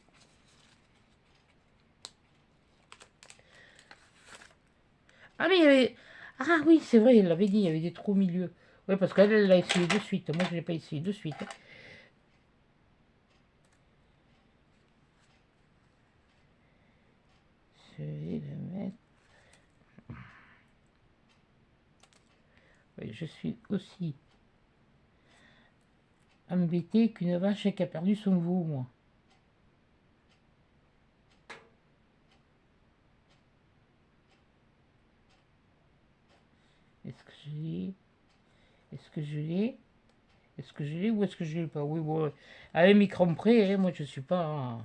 Ah, mais il y avait... Ah oui, c'est vrai, il l'avait dit, il y avait des trous au milieu. Ouais, parce qu'elle, elle l'a essayé de suite. Moi, je ne l'ai pas essayé de suite. Je vais le mettre. Oui, je suis aussi embêté qu'une vache qui a perdu son veau, moi. Est-ce que je l'ai? Est-ce que je l'ai? Est-ce que je l'ai ou est-ce que je l'ai pas? Oui, bon, à un micron près, hein, moi je suis pas...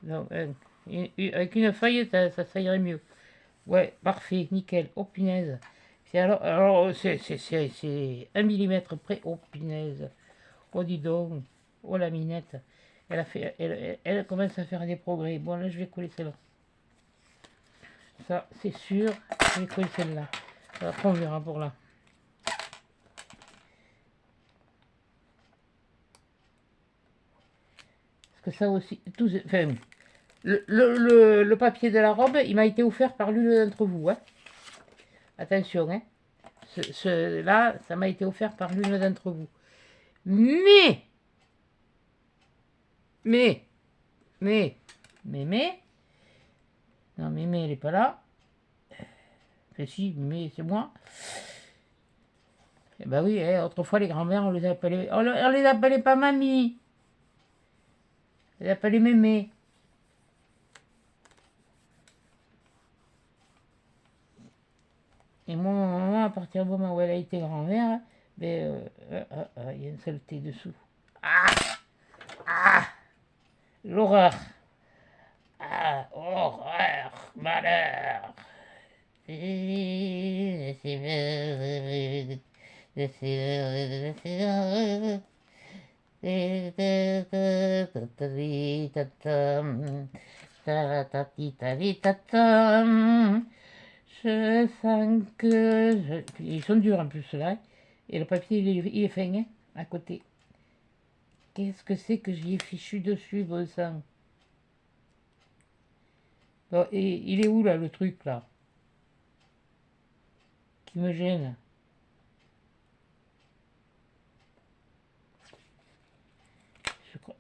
Non, avec une feuille, ça irait mieux. Ouais, parfait, nickel. Oh punaise. Alors c'est 1 millimètre près. Oh punaise. Oh dis donc. Oh la minette. Elle commence à faire des progrès. Bon là je vais coller celle-là. Ça c'est sûr. Je vais coller celle-là. Après on verra pour là. Parce que ça aussi, enfin, le papier de la robe, il m'a été offert par l'une d'entre vous. Hein. Attention, hein. Là, ça m'a été offert par l'une d'entre vous. Mais, mais, mais, mais, non, mais elle est pas là. Enfin, si, mais c'est moi. Eh ben oui, hein, autrefois, les grands-mères, on les appelait pas mamie. On les appelait mémé. Et moi, maman, à partir du moment où elle a été grand-mère, ben, il y a une saleté dessous. Ah! Ah! L'horreur! Ah! Horreur! Malheur! Je sens que... Ils sont durs en plus là. Et le papier il est fin hein, à côté. Qu'est-ce que c'est que j'y ai fichu dessus, bon sang. Bon, et il est où là le truc là qui me gêne?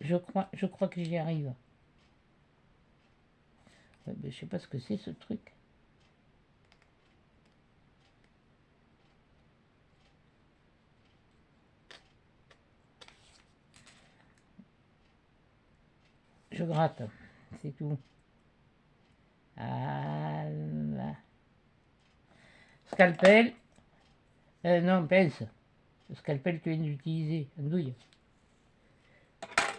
Je crois que j'y arrive. Ouais, mais je sais pas ce que c'est ce truc. Je gratte, c'est tout. Voilà. Scalpel. Non, pince. Le scalpel que tu viens d'utiliser, andouille.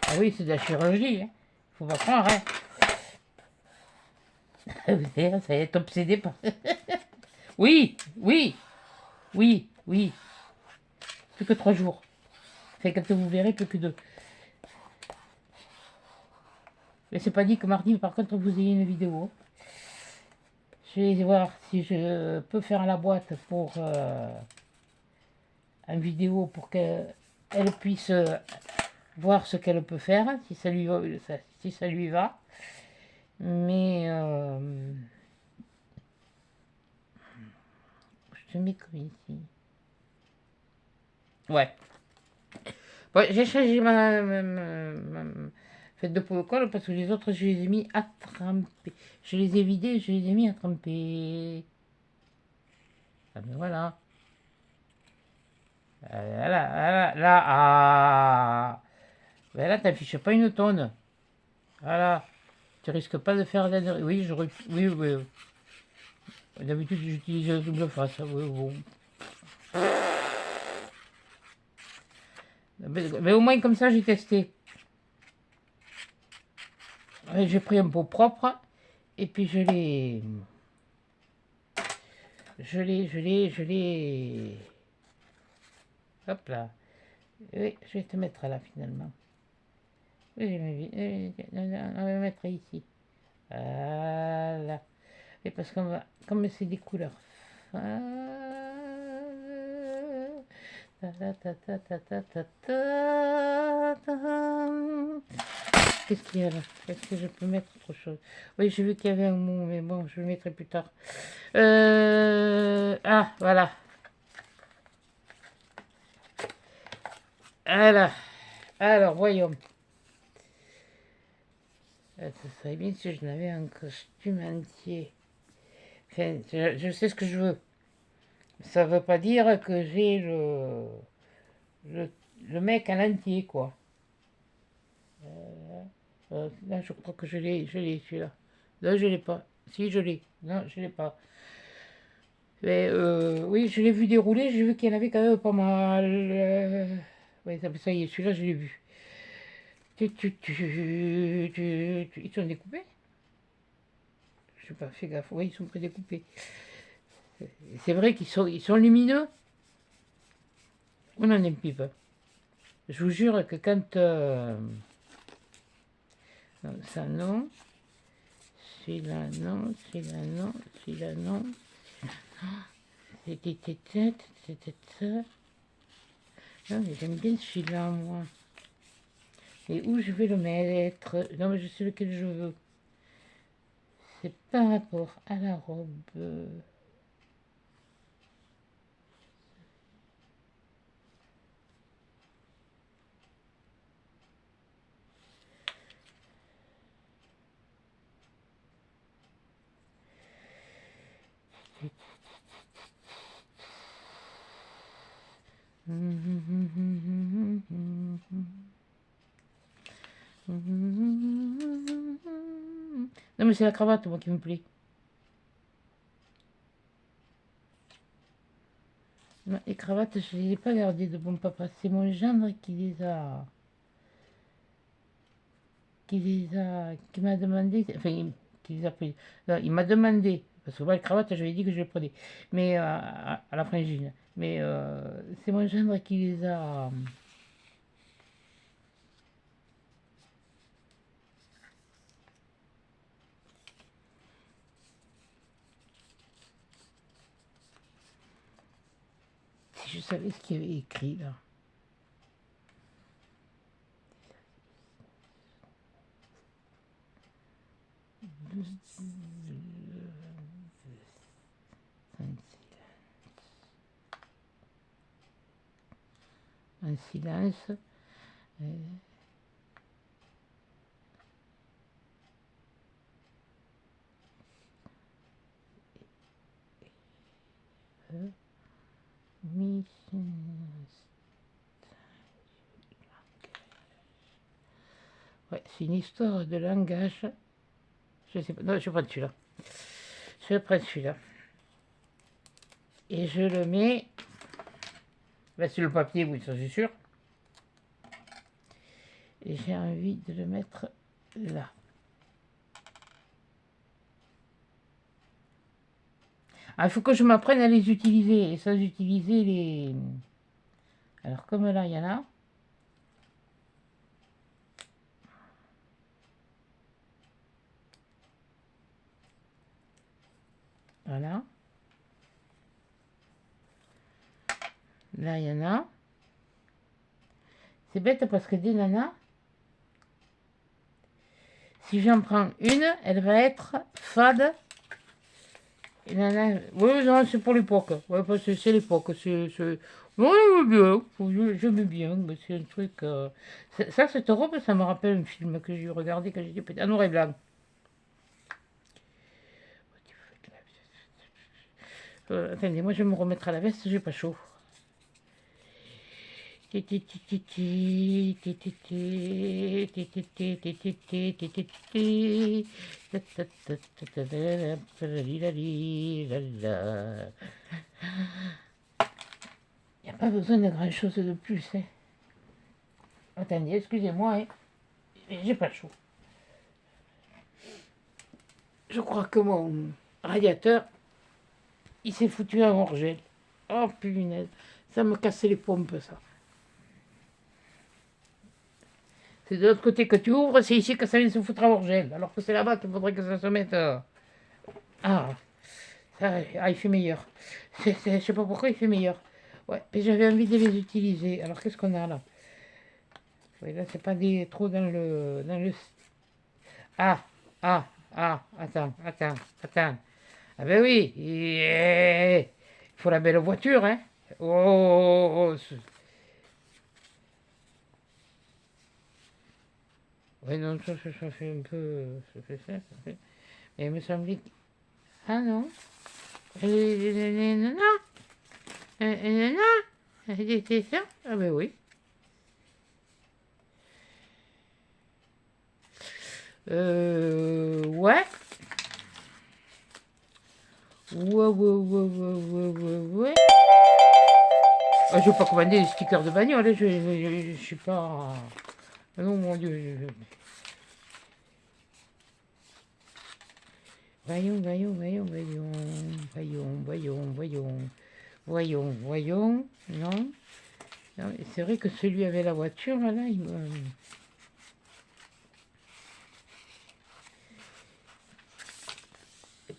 Ah oui, c'est de la chirurgie, hein. Faut pas croire, hein. Vous savez, ça va être obsédé par... Oui, oui, oui, oui. Plus que 3 jours. Fait quand vous verrez, plus que 2. Mais c'est pas dit que mardi, par contre, vous ayez une vidéo. Je vais voir si je peux faire la boîte pour une vidéo pour qu'elle puisse voir ce qu'elle peut faire, si ça lui va. Si ça lui va. Mais je te mets comme ici. Ouais. Bon, j'ai changé ma fête de protocole parce que les autres, je les ai mis à tremper. Je les ai vidés, je les ai mis à tremper. Ah ben voilà. Là, ah. Ben là, t'affiches pas une tonne. Voilà. Tu risques pas de faire la... Oui, j'aurais... Oui, oui. D'habitude, j'utilise la double face. Oui, bon. Mais au moins, comme ça, j'ai testé. J'ai pris un pot propre. Et puis, je l'ai... Hop là. Oui, je vais te mettre là, finalement. On va mettre ici. Voilà. Et parce qu'on va, comme c'est des couleurs. Qu'est-ce qu'il y a là? Est-ce que je peux mettre autre chose? Oui, j'ai vu qu'il y avait un mot, mais bon, je le mettrai plus tard. Ah, voilà. Voilà. Alors, voyons. Ça serait bien si je n'avais un costume entier. Enfin, je sais ce que je veux. Ça veut pas dire que j'ai le, le mec à l'entier, quoi. Là, je crois que je l'ai celui-là. Là, je l'ai pas. Si, je l'ai. Non, je l'ai pas. Mais oui, je l'ai vu dérouler, j'ai vu qu'il y en avait quand même pas mal. Oui, ça y est, celui-là, je l'ai vu. Ils sont découpés? Je n'ai pas fait gaffe. Oui, ils sont prédécoupés. C'est vrai ils sont lumineux. On en aime pipe. Je vous jure que quand... non, ça non. Celui-là non. Celui-là non. Celui-là non. C'était ça. Non, mais j'aime bien celui-là, moi. Et où je vais le mettre? Non, mais je sais lequel je veux. C'est par rapport à la robe. Non, mais c'est la cravate, moi, qui me plaît. Non, les cravates, je ne les ai pas gardées de bon papa. C'est mon gendre qui m'a demandé, enfin, qui les a pris. Il m'a demandé, parce que moi, les cravates, je lui ai dit que je les prenais, mais à la frangine. Mais c'est mon gendre qui les a. Si je savais ce qu'il y avait écrit là. Un silence. Ouais, c'est une histoire de langage. Je sais pas. Non, je prends celui-là. Je prends celui-là. Et je le mets. Bah, sur le papier, oui, ça c'est sûr. Et j'ai envie de le mettre là. Ah, il faut que je m'apprenne à les utiliser. Et sans utiliser les. Alors, comme là, il y en a. Voilà. Là, il y en a. C'est bête parce que des nanas, si j'en prends une, elle va être fade. Et nana, oui, non, c'est pour l'époque. Ouais, parce que c'est l'époque. Ouais, j'aime bien, mais c'est un truc. Ça, cette robe, ça me rappelle un film que j'ai regardé quand j'étais petit, en noir et blanc. Attendez, moi je vais me remettre à la veste, j'ai pas chaud. Il n'y a pas besoin de grand chose de plus. Hein. Attendez, excusez-moi, hein. J'ai pas chaud. Je crois que mon radiateur, il s'est foutu en orgel. Oh punaise, ça me cassait les pompes ça. C'est de l'autre côté que tu ouvres, c'est ici que ça vient se foutre à Orgel. Alors que c'est là-bas qu'il faudrait que ça se mette. Ah, il fait meilleur. Je sais pas pourquoi il fait meilleur. Ouais, mais j'avais envie de les utiliser. Alors qu'est-ce qu'on a là? Ouais, là, c'est pas des trop dans le. Ah, attends. Ah ben oui, il faut la belle voiture, hein. Ouais, non, ça fait un peu. Ça fait. Mais il me semblait que. Ah non. Non, c'était ça? Ah ben oui. Ouais. Ouais. Ah, je vais pas commander des stickers de bagnole, hein, je suis pas. Ah non, mon Dieu. Voyons. Non. Non, c'est vrai que celui avec la voiture, là, il me.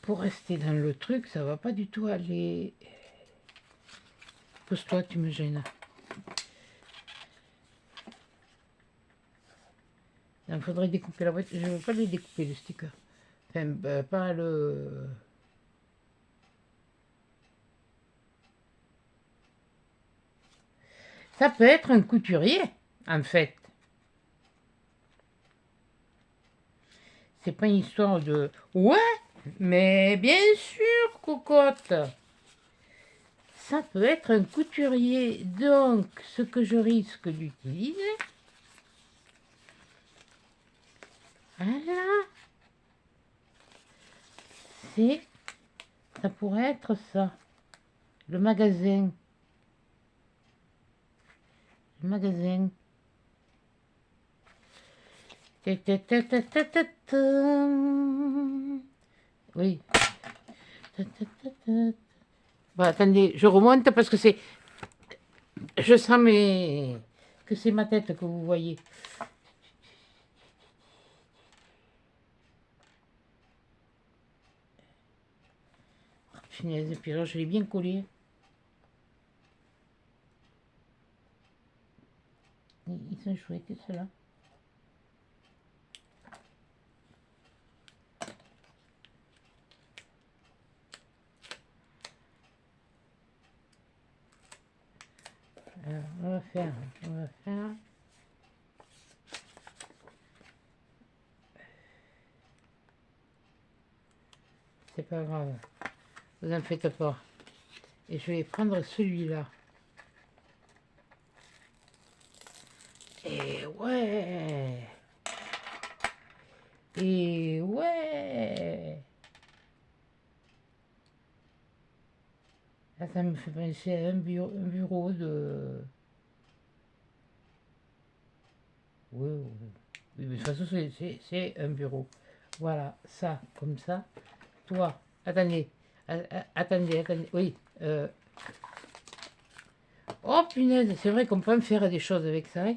Pour rester dans le truc, ça va pas du tout aller. Pose-toi, tu me gênes. Il faudrait découper la voiture. Je ne veux pas les découper, le sticker. Enfin, pas le. Ça peut être un couturier, en fait. C'est pas une histoire de. Ouais, mais bien sûr, cocotte. Ça peut être un couturier. Donc, ce que je risque d'utiliser. Voilà. C'est. Ça pourrait être ça. Le magasin. Le magasin. Oui. Bon, attendez, je remonte parce que c'est. Je sens que c'est ma tête que vous voyez. Punaise, et puis alors je l'ai bien collé. Ils sont chouettes, ceux-là. Alors, on va faire. C'est pas grave. Vous en faites pas. Et je vais prendre celui-là. Et ouais. Et ouais. Là, ça me fait penser à un bureau de. Oui, mais de toute façon, c'est un bureau. Voilà, ça, comme ça. Toi, attendez. Attendez. Oui. Oh punaise, c'est vrai qu'on peut me faire des choses avec ça. Hein.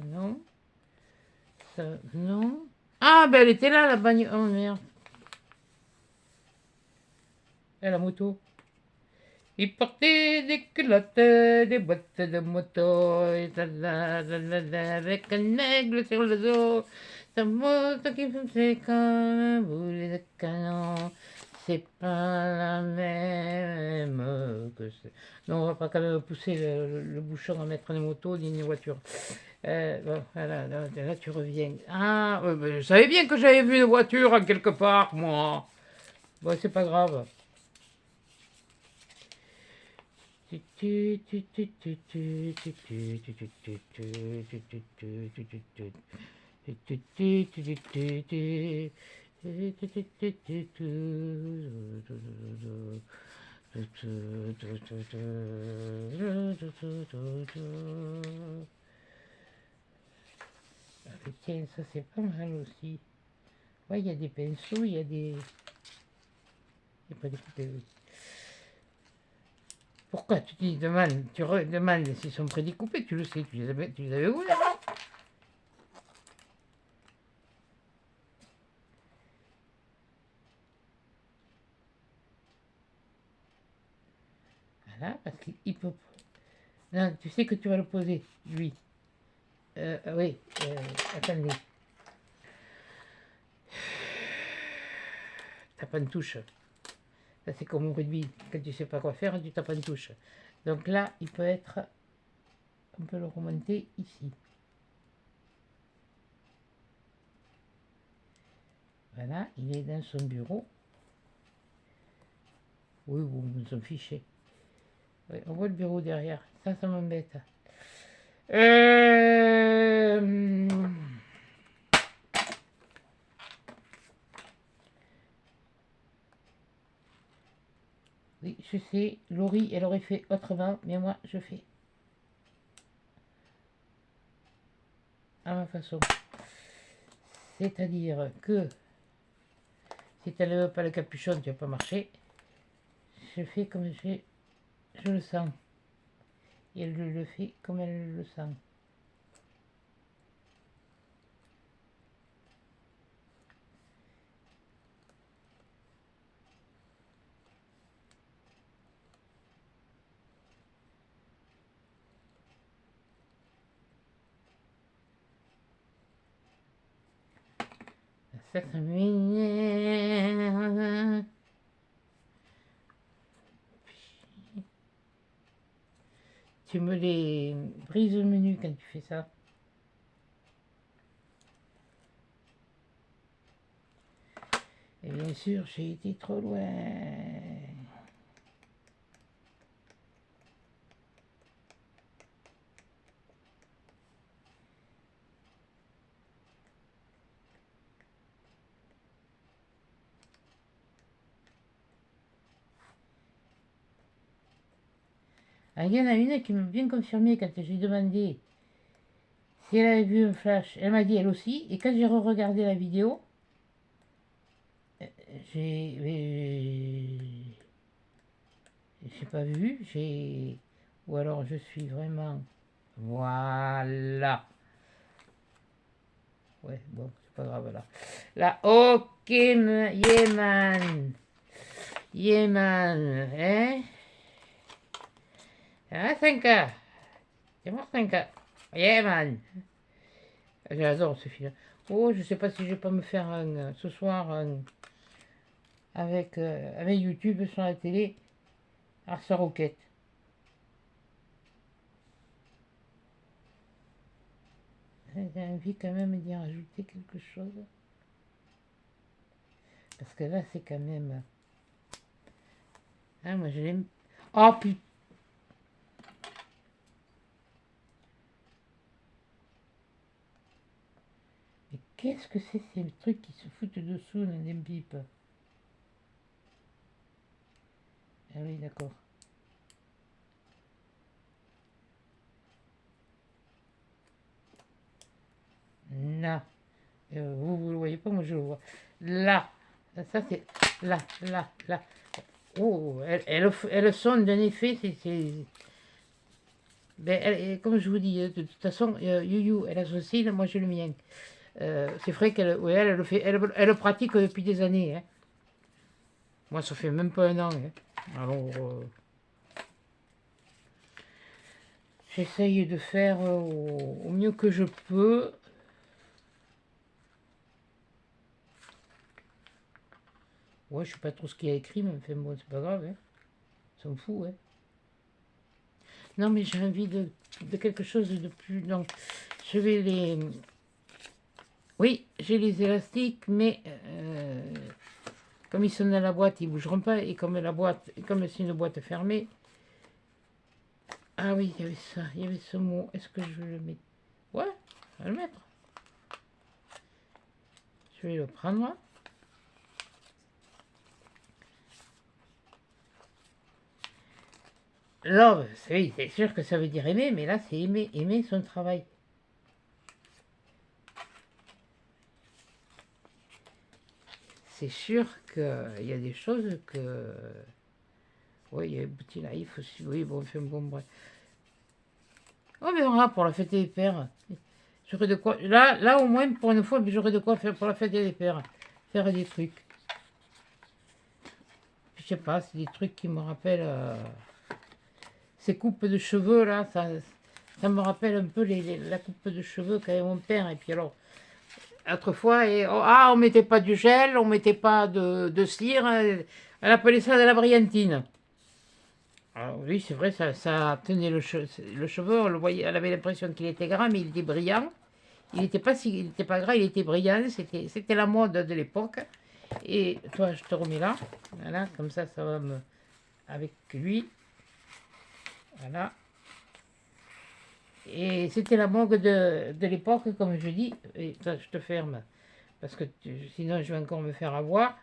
Non. Ça, non. Ah, ben elle était là, la bagnole. Oh merde. La moto. Il portait des culottes, des boîtes de moto, et avec un aigle sur le dos. Sa moto qui faisait comme un boulet de canon. C'est pas la même que c'est. Non, on va pas quand même pousser le bouchon à mettre une moto ni une voiture. Bon, voilà, là, tu reviens. Ah, je savais bien que j'avais vu une voiture en quelque part, moi. Bon, c'est pas grave. Tiens, ça c'est pas mal aussi. Ouais, il y a des pinceaux, il y a pas des coupés, oui. Pourquoi tu dis demande, tu demandes s'ils sont prédécoupés, tu le sais, tu les avais où là? Voilà, parce qu'il peut. Non, tu sais que tu vas le poser, lui. Oui, attendez. Tape une touche. Ça, c'est comme au rugby. Quand tu sais pas quoi faire, tu tapes une touche. Donc là, il peut être. On peut le remonter ici. Voilà, il est dans son bureau. Oui, vous s'en fichez. Oui, on voit le bureau derrière. Ça m'embête. Oui, je sais, Laurie, elle aurait fait autrement, mais moi, je fais à ma façon. C'est-à-dire que si tu n'enlèves pas le capuchon, tu vas pas marcher. Je fais comme je le sens. Et elle le fait comme elle le sent. Ça m'énerve. Tu me les brises le menu quand tu fais ça. Et bien sûr, j'ai été trop loin. Ah, il y en a une qui m'a bien confirmé quand j'ai demandé si elle avait vu un flash. Elle m'a dit elle aussi. Et quand j'ai re-regardé la vidéo, j'ai pas vu. Ou alors je suis vraiment. Voilà. Ouais, bon, c'est pas grave là. Là, ok, Yeman. Yeman, hein? Ah, 5 heures. C'est mort 5 heures. Yeman. J'adore ce film. Oh, je sais pas si je vais pas me faire ce soir avec YouTube sur la télé. Arthur Rocket. J'ai envie quand même d'y rajouter quelque chose. Parce que là, c'est quand même. Ah, moi, je l'aime. Oh putain! Mais qu'est-ce que c'est ces trucs qui se foutent dessous dans des pipes? Ah oui, d'accord. Là. Vous le voyez pas, moi je le vois. Là. Ça, c'est. Là. Oh, elle sonne d'un effet, ben, comme je vous dis, de toute façon, You, elle a son style, moi j'ai le mien. C'est vrai qu'elle ouais, elle, le fait, elle le pratique depuis des années. Hein. Moi, ça fait même pas un an. Hein. Alors, j'essaye de faire au mieux que je peux. Ouais, je sais pas trop ce qu'il y a écrit, mais enfin, bon, c'est pas grave. Hein. Ça me fout. Hein. Non, mais j'ai envie de quelque chose de plus. Donc, je vais les. Oui, j'ai les élastiques, mais comme ils sont dans la boîte, ils ne bougeront pas. Et comme la boîte, comme c'est une boîte fermée. Ah oui, il y avait ça, il y avait ce mot. Est-ce que je le mets? Ouais, je vais le mettre. Je vais le prendre. Love, oui, c'est sûr que ça veut dire aimer, mais là c'est aimer son travail. C'est sûr qu'il y a des choses que... Oui, il y a un petit naïf aussi. Oui, bon, enfin, bon, bref. On verra pour la fête des pères. J'aurai de quoi. Là, au moins, pour une fois, j'aurai de quoi faire pour la fête des pères. Faire des trucs. Je sais pas, c'est des trucs qui me rappellent. Ces coupes de cheveux, là, ça me rappelle un peu la coupe de cheveux qu'avait mon père. Et puis alors, autrefois, on mettait pas du gel, on mettait pas de cire. Elle appelait ça de la brillantine. Alors, oui, c'est vrai, ça tenait le cheveu, on le voyait, elle avait l'impression qu'il était grand, mais il était brillant. Il était pas gras, il était brillant, c'était la mode de l'époque. Et toi, je te remets là, voilà, comme ça va me, avec lui, voilà. Et c'était la mode de l'époque, comme je dis, et toi, je te ferme, parce que sinon je vais encore me faire avoir.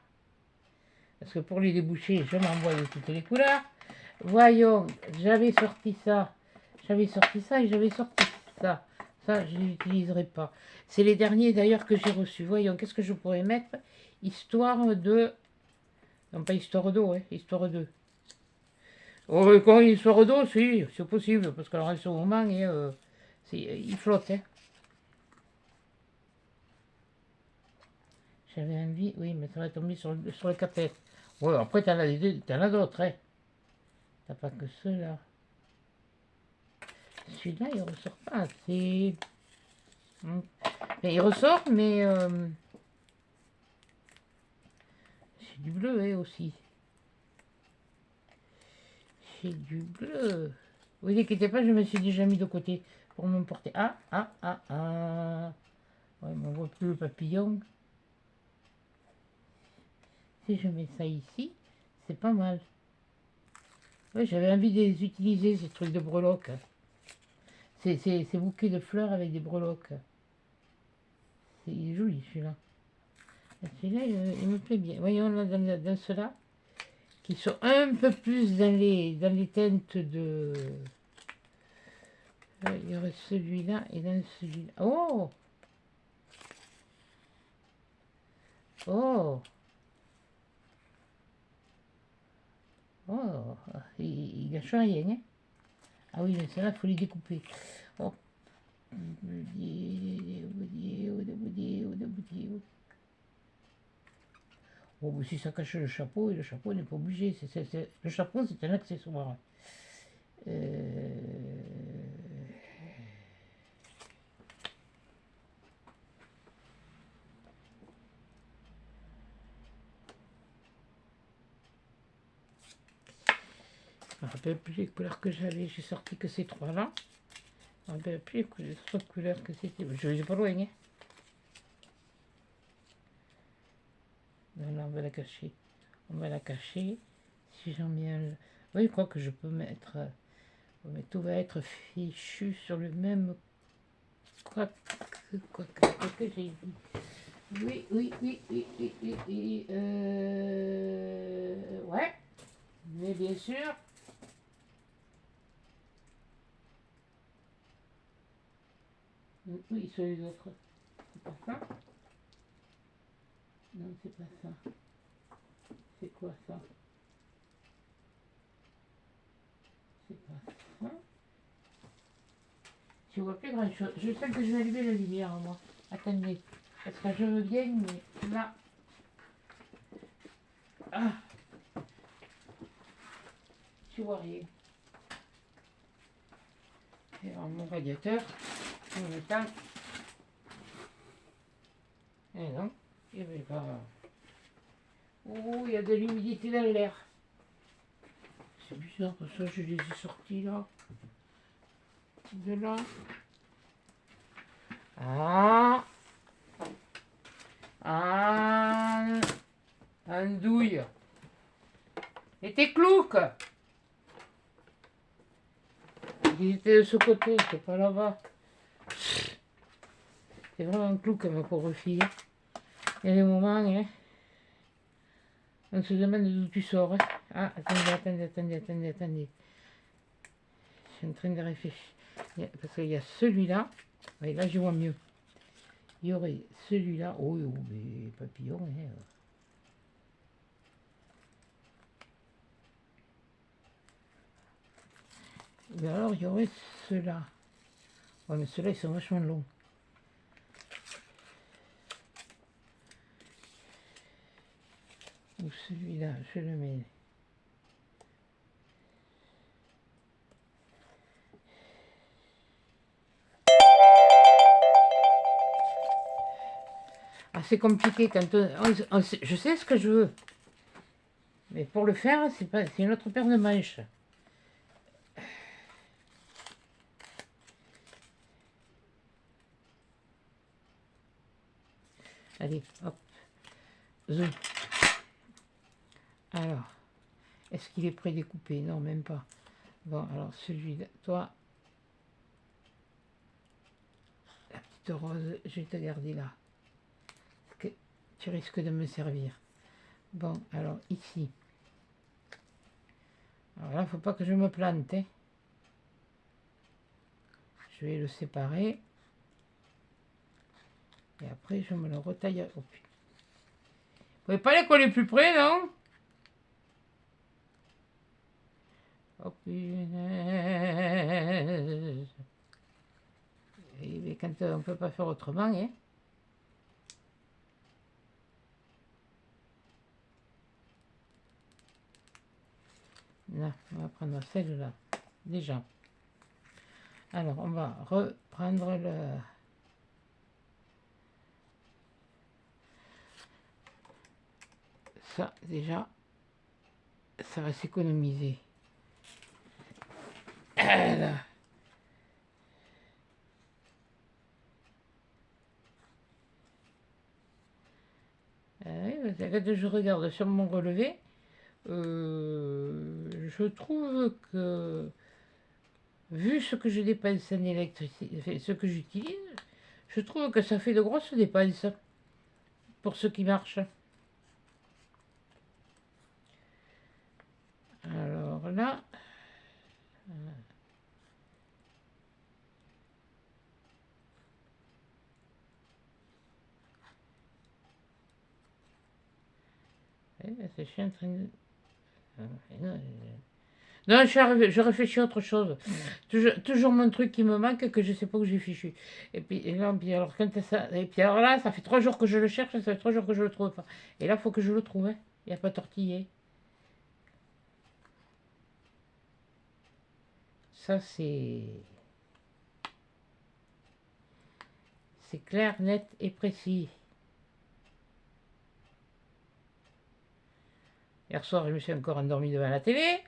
Parce que pour les déboucher, je m'envoie de toutes les couleurs. Voyons, j'avais sorti ça et j'avais sorti ça. Ça, je ne l'utiliserai pas. C'est les derniers d'ailleurs que j'ai reçus. Voyons, qu'est-ce que je pourrais mettre? Histoire de... Non, pas histoire d'eau, hein, histoire de... Oh, quand histoire d'eau, si, c'est possible, parce qu'alors en ce moment, il flotte. Hein. J'avais envie, oui, mais ça va tomber sur le capet. Ouais, après, t'en as d'autres, hein. T'as pas que ceux-là. Celui-là, il ressort pas assez. Mais il ressort, mais c'est du bleu hein, aussi. C'est du bleu. Vous inquiétez pas, je me suis déjà mis de côté pour m'emporter. Ah. Ouais, mais on voit plus le papillon. Si je mets ça ici, c'est pas mal. Ouais, j'avais envie de les utiliser, ces trucs de breloques. Ces bouquets de fleurs avec des breloques. C'est joli celui-là. Celui-là, il me plaît bien. Voyons là dans ceux-là, qui sont un peu plus dans les teintes de... Il y aurait celui-là et dans celui-là. Oh! Oh! Oh! Il gâche rien, hein? Ah oui, mais celle-là, il faut les découper. Oh! Oh, si ça cache le chapeau, et le chapeau n'est pas obligé. Le chapeau, c'est un accessoire. Je ne me rappelle plus les couleurs que j'avais. J'ai sorti que ces trois-là. Je ne me rappelle plus les trois couleurs que c'était. Je les ai pas loin. Hein. Là, on va la cacher. On va la cacher. Si j'en mets un... Oui, je crois que je peux mettre... Mais tout va être fichu sur le même... Quoi que j'ai dit. Oui. Ouais. Mais bien sûr... Oui, sur les autres. C'est pas ça? Non, c'est pas ça. C'est quoi ça? C'est pas ça. Je vois plus grand chose. Je sens que je vais allumer la lumière, moi. Attendez. Parce que je veux bien, mais là... Ah! Tu vois rien. Et alors, mon radiateur, en même temps... Eh non, il n'y avait pas... Oh, il y a de l'humidité dans l'air. C'est bizarre, parce que je les ai sortis là. De là. Andouille. Et tes clouques. Ils étaient de ce côté, c'est pas là-bas. C'est vraiment un clouque, ma pauvre fille. Il y a des moments, hein. On se demande d'où tu sors. Hein. Ah, attendez. Je suis en train de réfléchir. Parce qu'il y a celui-là. Oui, là, je vois mieux. Il y aurait celui-là. Oh, mais papillon. Hein. Mais alors, il y aurait ceux-là. Ouais, mais ceux-là, ils sont vachement longs. Ou celui-là, je le mets. Ah, c'est compliqué quand je sais ce que je veux. Mais pour le faire, c'est une autre paire de manches. Allez, hop. Zoom. Alors, est-ce qu'il est prédécoupé? Non, même pas. Bon, alors celui-là, toi, la petite rose, je vais te garder là. Parce que tu risques de me servir. Bon, alors ici. Alors là, faut pas que je me plante. Hein. Je vais le séparer. Et après, je me le retaille. Oh, putain. Vous pouvez pas les coller plus près, non? Oh punaise. Et quand on peut pas faire autrement, hein. Là, on va prendre celle-là. Déjà. Alors, on va reprendre le... Ça, déjà, ça va s'économiser. Là. Oui, quand je regarde sur mon relevé, je trouve que, vu ce que je dépense en électricité, ce que j'utilise, je trouve que ça fait de grosses dépenses pour ce qui marche. Alors là, je suis en train de... Non, je réfléchis à autre chose. Toujours mon truc qui me manque que je sais pas où j'ai fichu. Et puis, alors, quand ça, et puis alors là, ça fait 3 jours que je le cherche, ça fait 3 jours que je le trouve pas. Et là, il faut que je le trouve. Hein. Il n'y a pas tortillé. Ça, c'est clair, net et précis. Hier soir, je me suis encore endormi devant la télé.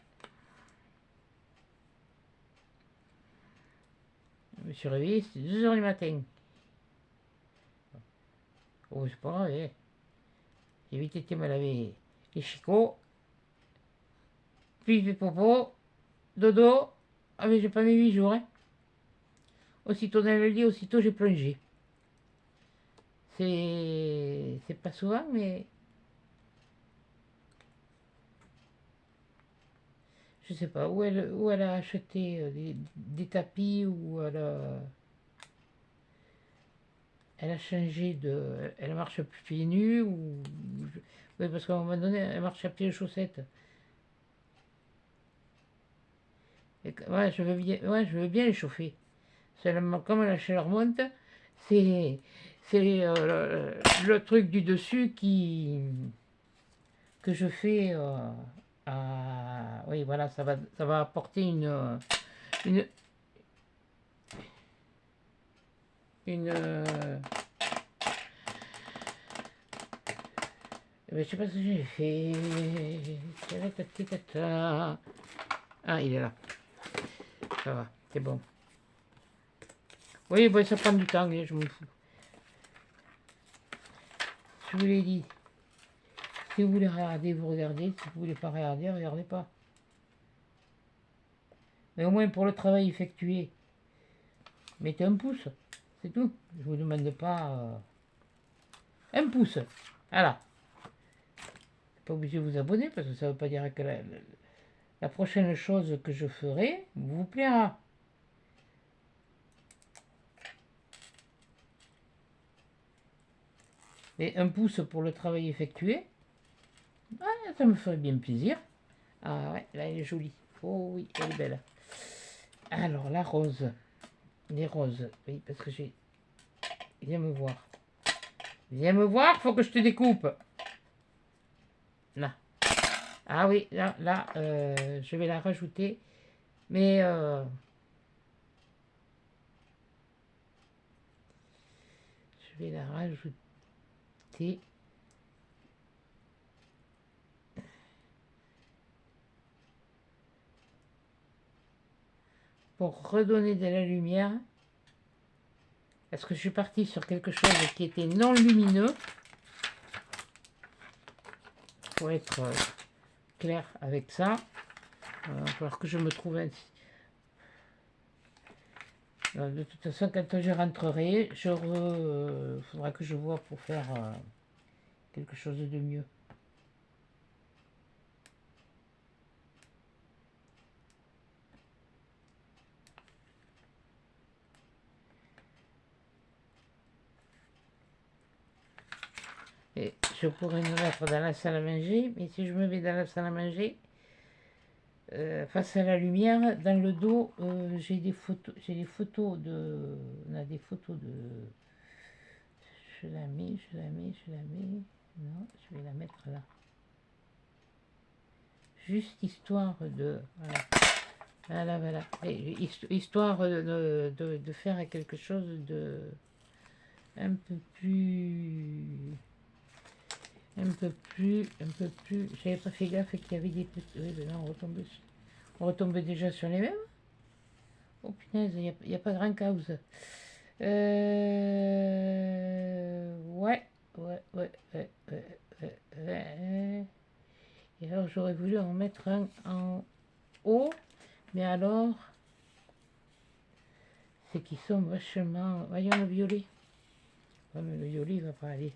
Je me suis réveillé, c'était 2 heures du matin. Oh, c'est pas grave, hein. J'ai vite été me laver les chicots. Puis popo, dodo. Ah, mais j'ai pas mis 8 jours, hein. Aussitôt dans le lit, aussitôt j'ai plongé. C'est pas souvent, mais je sais pas où elle a acheté des tapis, où elle a changé de. Elle marche plus pieds nus, ou. Oui, parce qu'à un moment donné, elle marche à pieds et chaussettes. Ouais, je veux bien les chauffer. Seulement, comme la chaleur monte, c'est le truc du dessus que je fais. Oui, voilà, ça va apporter une, je sais pas ce que j'ai fait. Ah, il est là. Ça va, c'est bon. Oui, bon, ça prend du temps, je m'en fous. Je vous l'ai dit. Si vous voulez regarder, vous regardez. Si vous voulez pas regarder, regardez pas. Mais au moins pour le travail effectué, mettez un pouce. C'est tout. Je vous demande pas un pouce. Voilà. Pas obligé de vous abonner parce que ça veut pas dire que la prochaine chose que je ferai vous plaira. Et un pouce pour le travail effectué, ça me ferait bien plaisir. Ah ouais, là elle est jolie. Oh oui, elle est belle. Alors, la rose. Les roses. Oui, parce que j'ai... Viens me voir. Viens me voir, faut que je te découpe. Là. Ah oui, là, je vais la rajouter. Mais... je vais la rajouter. Pour redonner de la lumière. Parce que je suis partie sur quelque chose qui était non lumineux. Pour être clair avec ça. Il va falloir que je me trouve ainsi. De toute façon, quand je rentrerai, faudra que je vois pour faire quelque chose de mieux. Et je pourrais me mettre dans la salle à manger, mais si je me mets dans la salle à manger, face à la lumière, dans le dos, j'ai des photos de... On a des photos de... Je la mets, je la mets, je la mets... Non, je vais la mettre là. Juste histoire de... Voilà, voilà, voilà. Et histoire de faire quelque chose de... Un peu plus... J'avais pas fait gaffe qu'il y avait des petits... Oui, ben là, on retombe déjà sur les mêmes. Oh punaise, il n'y a pas grand cause. Ouais, ouais. Et alors, j'aurais voulu en mettre un en haut, mais alors, c'est qu'ils sont vachement... Voyons le violet. Ouais, mais le violet, il va pas aller.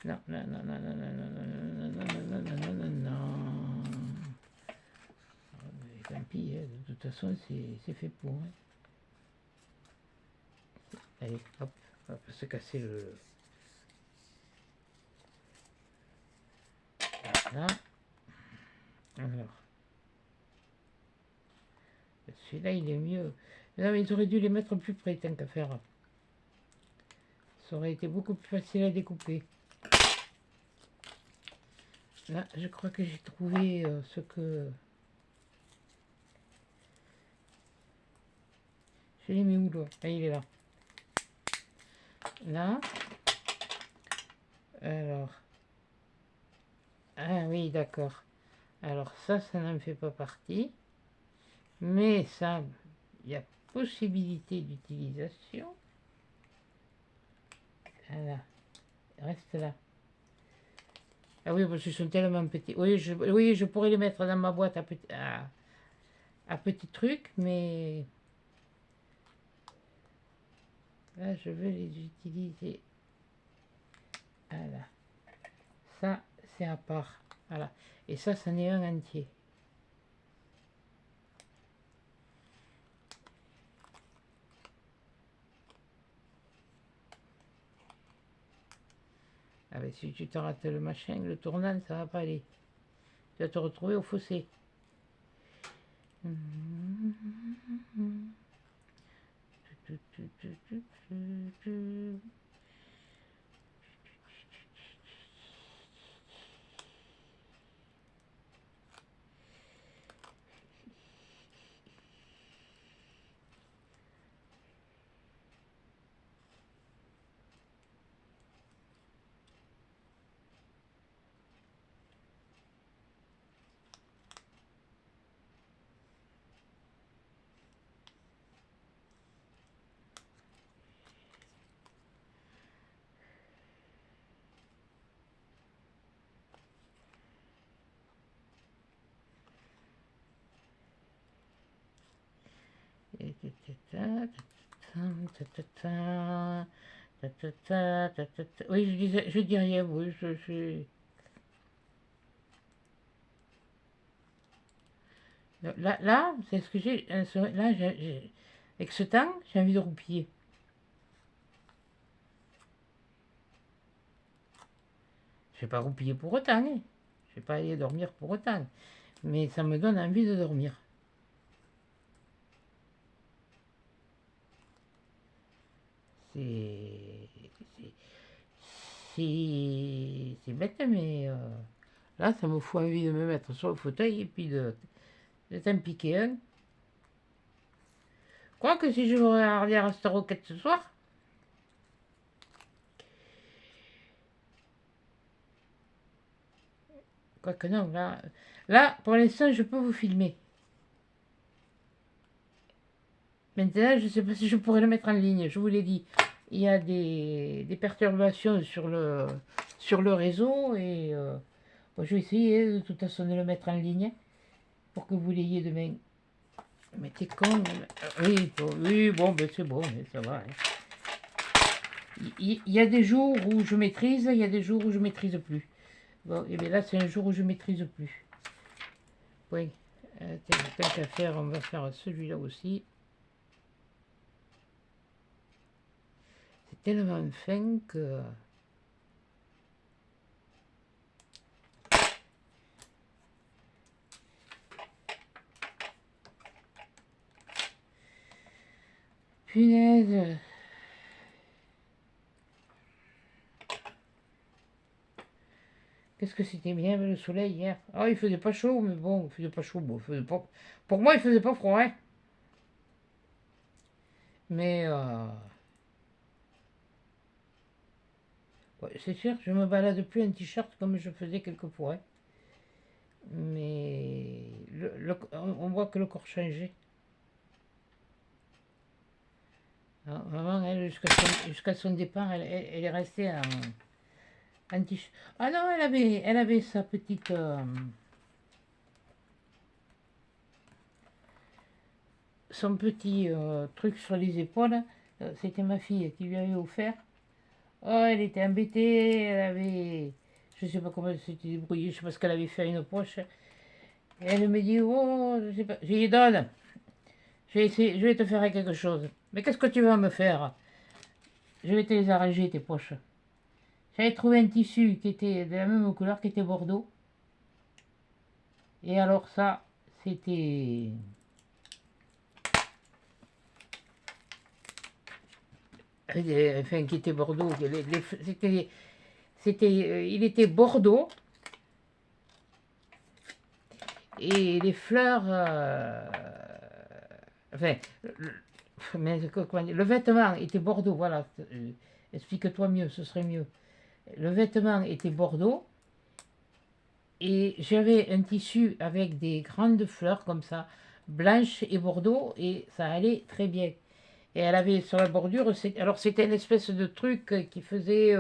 Non. Tant pis, de toute façon, c'est fait pour. Hein. Allez, hop, on va se casser le... Là. Alors. Celui-là, il est mieux. Non, mais ils auraient dû les mettre plus près, tant qu'à faire. Ça aurait été beaucoup plus facile à découper. Là, je crois que j'ai trouvé ce que... Je l'ai mis où, là? Ah, il est là. Là. Alors. Ah oui, d'accord. Alors ça n'en fait pas partie. Mais ça, il y a possibilité d'utilisation. Voilà. Reste là. Ah oui, parce qu'ils sont tellement petits. Oui, je pourrais les mettre dans ma boîte à petits trucs, mais... Là, je veux les utiliser. Voilà. Ça, c'est à part. Voilà. Et ça, c'en est un entier. Ah ben, si tu te rates le machin, le tournant, ça va pas aller. Tu vas te retrouver au fossé. Oui, je dis rien, oui, Là, c'est ce que j'ai. Là, avec ce temps, j'ai envie de roupiller. Je vais pas roupiller pour autant, hein. Je vais pas aller dormir pour autant. Mais ça me donne envie de dormir. c'est bête, mais là, ça me fout envie de me mettre sur le fauteuil et puis de t'en piquer un. Quoique si je veux regarder Star Rocket ce soir, quoique non, là pour l'instant, je peux vous filmer. Maintenant, je ne sais pas si je pourrais le mettre en ligne, je vous l'ai dit. Il y a des perturbations sur le réseau et bon, je vais essayer de toute façon de le mettre en ligne pour que vous l'ayez demain. Mais t'es con. Oui, bon, ben c'est bon, mais ça va. Hein. Il y a des jours où je maîtrise, il y a des jours où je maîtrise plus. Bon, et bien là, c'est un jour où je maîtrise plus. Oui, tant qu'à faire, on va faire celui-là aussi. C'est tellement fin que... Punaise. Qu'est-ce que c'était bien le soleil hier. Ah, il faisait pas chaud, mais bon, il faisait pas chaud. Bon, il faisait pas... Pour moi, il faisait pas froid, hein. Mais ouais, c'est sûr, je me balade plus en t-shirt comme je faisais quelquefois, hein. Mais on voit que le corps changeait. Ah, maman, elle, jusqu'à son départ, elle est restée en t-shirt. Ah non, elle avait sa petite... son petit truc sur les épaules. C'était ma fille qui lui avait offert. Oh, elle était embêtée, elle avait... Je sais pas comment elle s'était débrouillée, je sais pas ce qu'elle avait fait à une poche. Et elle me dit, oh, je sais pas. J'ai dit, donne, je vais te faire quelque chose. Mais qu'est-ce que tu vas me faire? Je vais te les arranger, tes poches. J'avais trouvé un tissu qui était de la même couleur, qui était bordeaux. Et alors ça, c'était... Enfin, qui était bordeaux. Il était bordeaux. Et les fleurs... enfin, le vêtement était bordeaux, voilà. Explique-toi mieux, ce serait mieux. Le vêtement était bordeaux. Et j'avais un tissu avec des grandes fleurs comme ça, blanches et bordeaux, et ça allait très bien. Et elle avait sur la bordure, alors c'était une espèce de truc qui faisait,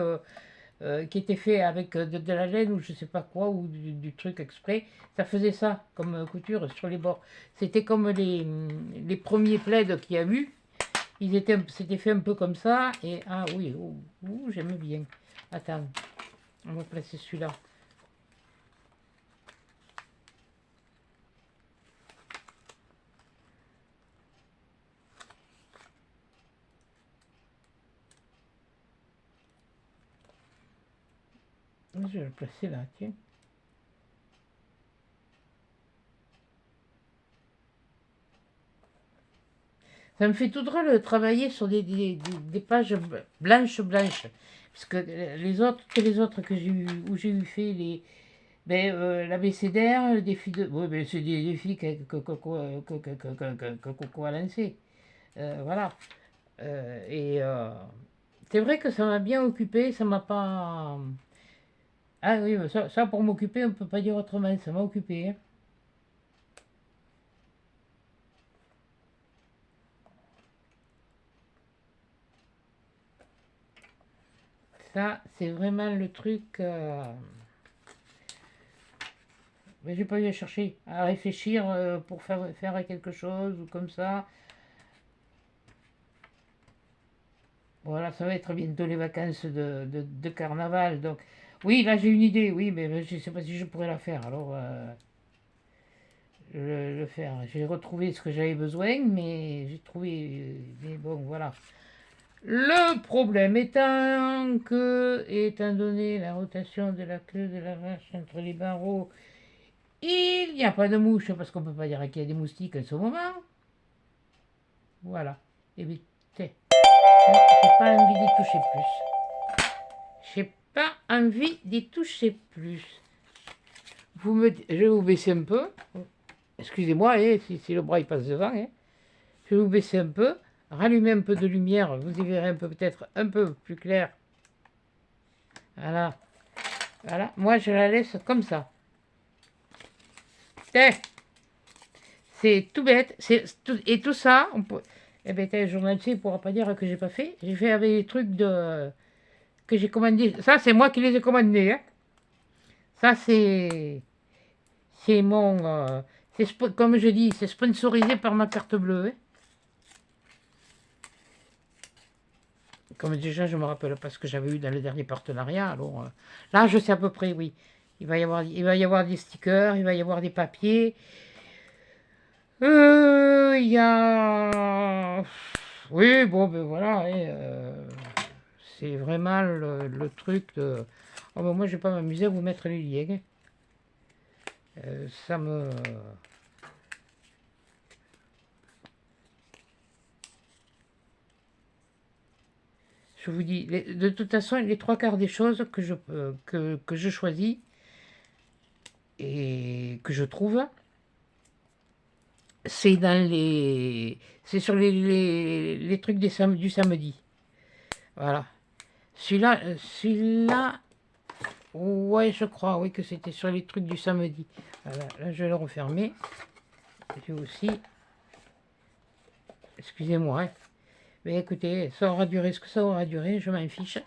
qui était fait avec de la laine ou je sais pas quoi, ou du truc exprès. Ça faisait ça comme couture sur les bords. C'était comme les premiers plaids qu'il y a eu. C'était fait un peu comme ça. Et ah oui, j'aime bien. Attends, on va placer celui-là. Je vais le placer là, tiens. Ça me fait tout drôle de travailler sur des pages blanches. Parce que les autres que où j'ai eu fait l'abécédaire, le défi de. Oui, ben c'est des défis que Coco a lancé. Voilà. Et c'est vrai que ça m'a bien occupé, ça m'a pas. Ah oui, mais ça pour m'occuper, on peut pas dire autrement, ça m'a occupé. Hein. Ça, c'est vraiment le truc. Mais j'ai pas eu à chercher, à réfléchir pour faire quelque chose ou comme ça. Voilà, ça va être bientôt les vacances de carnaval. Donc, oui, là j'ai une idée, oui, mais je ne sais pas si je pourrais la faire. Alors, le faire. J'ai retrouvé ce que j'avais besoin, mais j'ai trouvé. Mais bon, voilà. Le problème étant que, étant donné la rotation de la queue de la vache entre les barreaux, il n'y a pas de mouche parce qu'on ne peut pas dire qu'il y a des moustiques à ce moment. Voilà. Et bien, j'ai pas envie d'y toucher plus. J'ai pas envie d'y toucher plus. Je vais vous baisser un peu. Excusez-moi, hein, si le bras il passe devant. Hein. Je vais vous baisser un peu. Rallumer un peu de lumière. Vous y verrez peut-être un peu plus clair. Voilà. Voilà. Moi, je la laisse comme ça. C'est tout bête. Et tout ça, eh bien, le journaliste ne pourra pas dire que j'ai pas fait. J'ai fait avec les trucs que j'ai commandés. Ça, c'est moi qui les ai commandés. Hein. Ça, c'est mon... comme je dis, c'est sponsorisé par ma carte bleue. Hein. Comme déjà, je me rappelle pas ce que j'avais eu dans le dernier partenariat. Alors là, je sais à peu près, oui. Il va y avoir des stickers, il va y avoir des papiers. Il y a... Oui, bon, ben voilà. C'est vraiment le truc de... Oh, ben moi, je vais pas m'amuser à vous mettre les liens. Hein. Ça me... Je vous dis, de toute façon, les trois quarts des choses que je choisis et que je trouve, c'est sur les trucs du samedi. Voilà. Celui-là, ouais, je crois, oui, que c'était sur les trucs du samedi. Voilà, là, je vais le refermer. J'ai aussi... Excusez-moi, hein. Mais écoutez, ça aura duré ce que ça aura duré, je m'en fiche.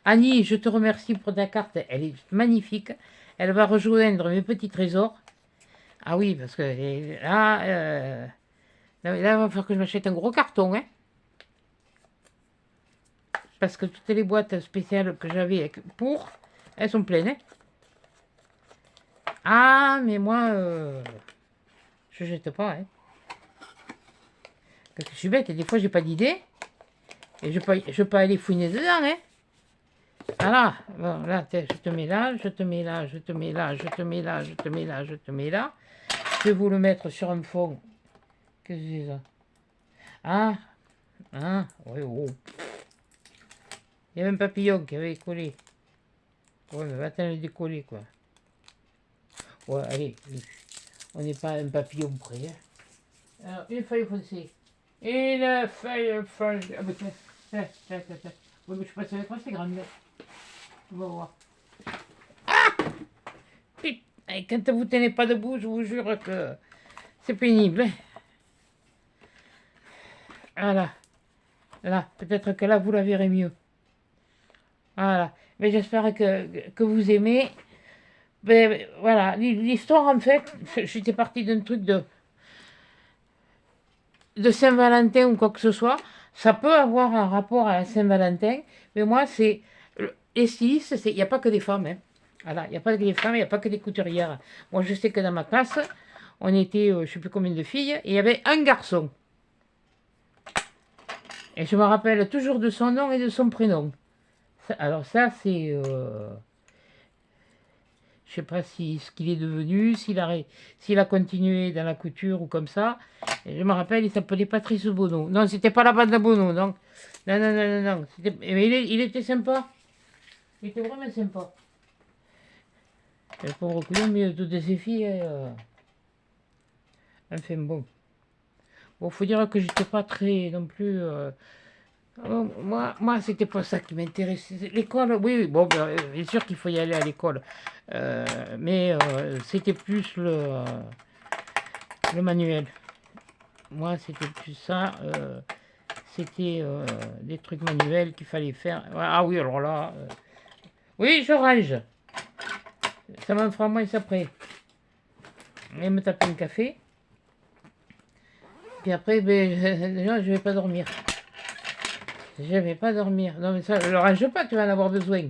Annie, je te remercie pour ta carte, elle est magnifique. Elle va rejoindre mes petits trésors. Ah oui, parce que là, il va falloir que je m'achète un gros carton. Hein. Parce que toutes les boîtes spéciales que j'avais elles sont pleines. Hein. Ah, mais moi, je jette pas. Hein. Parce que je suis bête, et des fois, j'ai pas d'idée. Et je peux aller fouiner dedans. Hein. Voilà, bon, là, je te mets là, je te mets là, je te mets là, je te mets là, je te mets là, je te mets là. Je vais vous le mettre sur un fond. Qu'est-ce que c'est ça? Ah, oui, oh. Il y avait un papillon qui avait collé. Ouais, mais va-t-en le décoller, quoi. Ouais, allez, on n'est pas un papillon près. Hein. Alors, une feuille foncée. Et la feuille foncée. Ah, bah tiens, tiens. Oui, mais je pense avec moi, c'est grande. On va voir. Et quand vous ne tenez pas debout, je vous jure que c'est pénible. Hein. Voilà. Là, peut-être que là, vous la verrez mieux. Voilà. Mais j'espère que vous aimez. Mais voilà. L'histoire, en fait, j'étais partie d'un truc de Saint-Valentin ou quoi que ce soit. Ça peut avoir un rapport à la Saint-Valentin. Mais moi, c'est... Les stylistes, il n'y a pas que des femmes. Hein. Voilà, il n'y a pas que des femmes, il n'y a pas que des couturières. Moi, je sais que dans ma classe, on était, je ne sais plus combien de filles, et il y avait un garçon. Et je me rappelle toujours de son nom et de son prénom. Alors ça, c'est... je ne sais pas ce qu'il est devenu, s'il a continué dans la couture ou comme ça. Et je me rappelle, il s'appelait Patrice Bonneau. Non, c'était pas la bande de Bonneau, donc... Non. Mais il était sympa. Il était vraiment sympa. Le pauvre couillon, mais de toutes ces filles... Enfin bon. Bon, faut dire que j'étais pas très non plus... moi c'était pas ça qui m'intéressait. L'école, oui, bon, bien sûr qu'il faut y aller à l'école. Mais c'était plus le manuel. Moi, c'était plus ça. C'était des trucs manuels qu'il fallait faire. Ah oui, alors là... Oui, je range. Ça m'en fera moins après. Et me taper un café. Puis après, déjà, je vais pas dormir. Je vais pas dormir. Non, mais ça, je le range pas, tu vas en avoir besoin.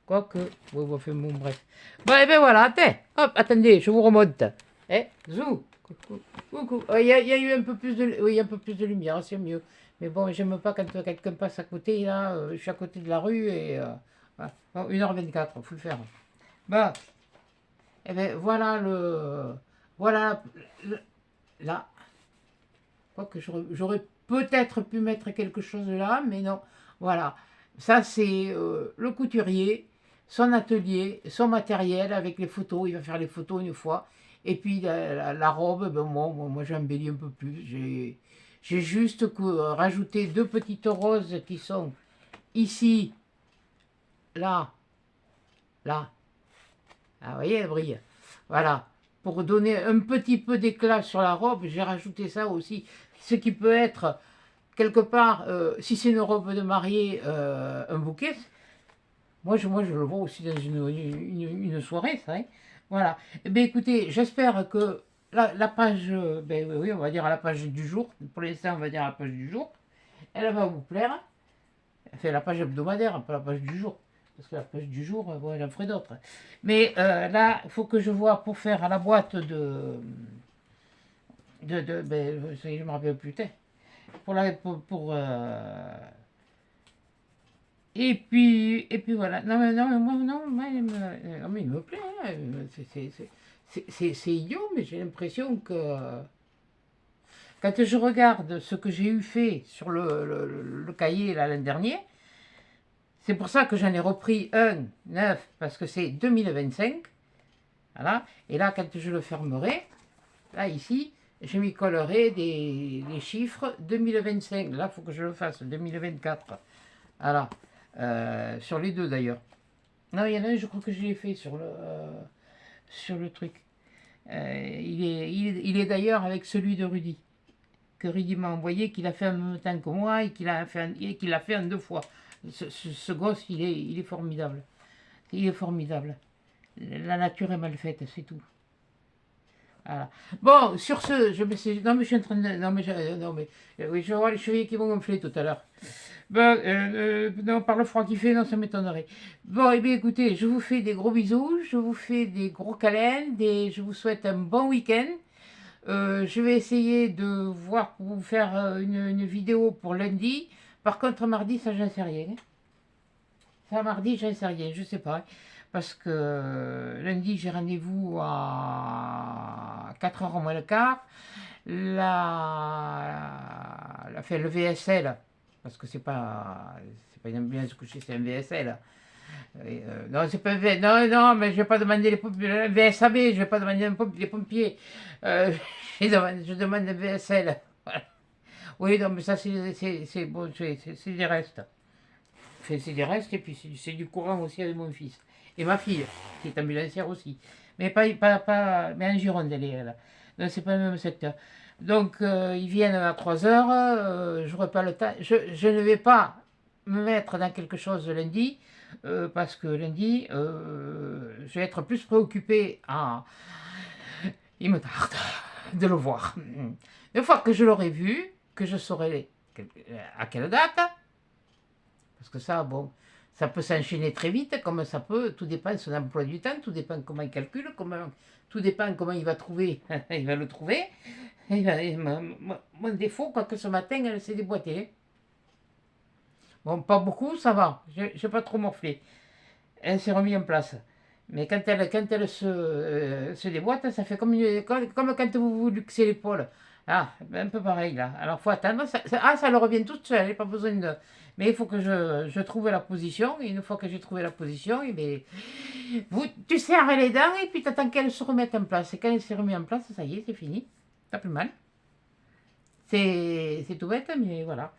Quoique. Oui, enfin, bon, bref. Bon, et ben voilà, attends. Hop, attendez, je vous remonte. Zou. Coucou. Il y a eu un peu plus de, oui, un peu plus de lumière, c'est mieux. Mais bon, j'aime pas quand quelqu'un passe à côté, là. Je suis à côté de la rue et. Voilà. Bon, 1h24, faut le faire. Bon. Et ben voilà Voilà. Là. Quoique j'aurais peut-être pu mettre quelque chose là, mais non. Voilà. Ça, c'est le couturier, son atelier, son matériel avec les photos. Il va faire les photos une fois. Et puis la robe, ben moi j'embellis un peu plus. J'ai juste rajouté deux petites roses qui sont ici, là, là. Ah, vous voyez, elle brille. Voilà. Pour donner un petit peu d'éclat sur la robe, j'ai rajouté ça aussi. Ce qui peut être, quelque part, si c'est une robe de mariée, un bouquet, moi, je le vois aussi dans une soirée, ça. Hein. Voilà. Eh bien, écoutez, j'espère que la page, ben oui, on va dire à la page du jour, pour l'instant, on va dire à la page du jour, elle va vous plaire. Enfin, la page hebdomadaire, pas la page du jour. Parce que la page du jour, bon, j'en ferai d'autres. Mais là, il faut que je vois pour faire à la boîte ben, ça y est, je me rappelle plus. Et puis voilà. Non, mais non, moi, non, moi, non, mais il me plaît. Hein. C'est idiot, mais j'ai l'impression que quand je regarde ce que j'ai eu fait sur le cahier l'année dernière, c'est pour ça que j'en ai repris un neuf, parce que c'est 2025. Voilà. Et là, quand je le fermerai, là, ici, je m'y collerai les chiffres 2025. Là, il faut que je le fasse, 2024. Voilà. Sur les deux, d'ailleurs. Non, il y en a un, je crois que je l'ai fait sur le truc. Il est d'ailleurs avec celui de Rudy, que Rudy m'a envoyé, qu'il a fait en même temps que moi et qu'il a fait en deux fois. Ce gosse, il est formidable. Il est formidable. La nature est mal faite, c'est tout. Voilà. Bon, sur ce, non mais je suis en train de, non mais, oui, je vais voir les chevilles qui vont gonfler tout à l'heure. Bon, non, par le froid qu'il fait, non, ça m'étonnerait. Bon, eh bien, écoutez, je vous fais des gros bisous, je vous fais des gros câlins, je vous souhaite un bon week-end. Je vais essayer de voir pour vous faire une vidéo pour lundi. Par contre, mardi, ça, j'en sais rien. Hein. Ça, mardi, j'en sais rien, je sais pas. Hein. Parce que lundi, j'ai rendez-vous à 4h moins le quart. Fait le VSL, parce que c'est pas une ambulance couchée, c'est un VSL. Non, c'est pas un VSL. Non, non, mais je vais pas demander les pompiers, un VSAB, je vais pas demander les pompiers. Je demande un VSL. Voilà. Oui, non, mais ça, c'est bon, c'est des restes. Enfin, c'est des restes, et puis c'est du courant aussi avec mon fils. Et ma fille, qui est ambulancière aussi. Mais mais en Gironde, elle est là. Donc, c'est pas le même secteur. Donc, ils viennent à 3h, j'aurai pas le temps. Je ne vais pas me mettre dans quelque chose lundi, parce que lundi, je vais être plus préoccupé à... Il me tarde de le voir. Une fois que je l'aurai vu, que je saurai à quelle date, parce que ça, bon, ça peut s'enchaîner très vite, comme ça peut, tout dépend de son emploi du temps, tout dépend comment il calcule, tout dépend comment il va trouver, il va le trouver. Mon défaut, quoique ce matin, elle s'est déboîtée. Bon, pas beaucoup, ça va, j'ai pas trop morflé. Elle s'est remise en place. Mais quand elle se déboîte, ça fait comme quand vous vous luxez l'épaule. Ah, un peu pareil là. Alors faut attendre. Ça le revient toute seule, pas besoin de. Mais il faut que je trouve la position. Et une fois que j'ai trouvé la position, et bien, tu serres les dents et puis tu attends qu'elle se remette en place. Et quand elle s'est remise en place, ça y est, c'est fini. T'as plus mal. C'est tout bête, mais voilà.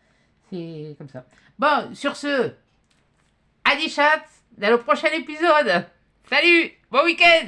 C'est comme ça. Bon, sur ce, à des chats dans le prochain épisode. Salut, bon week-end.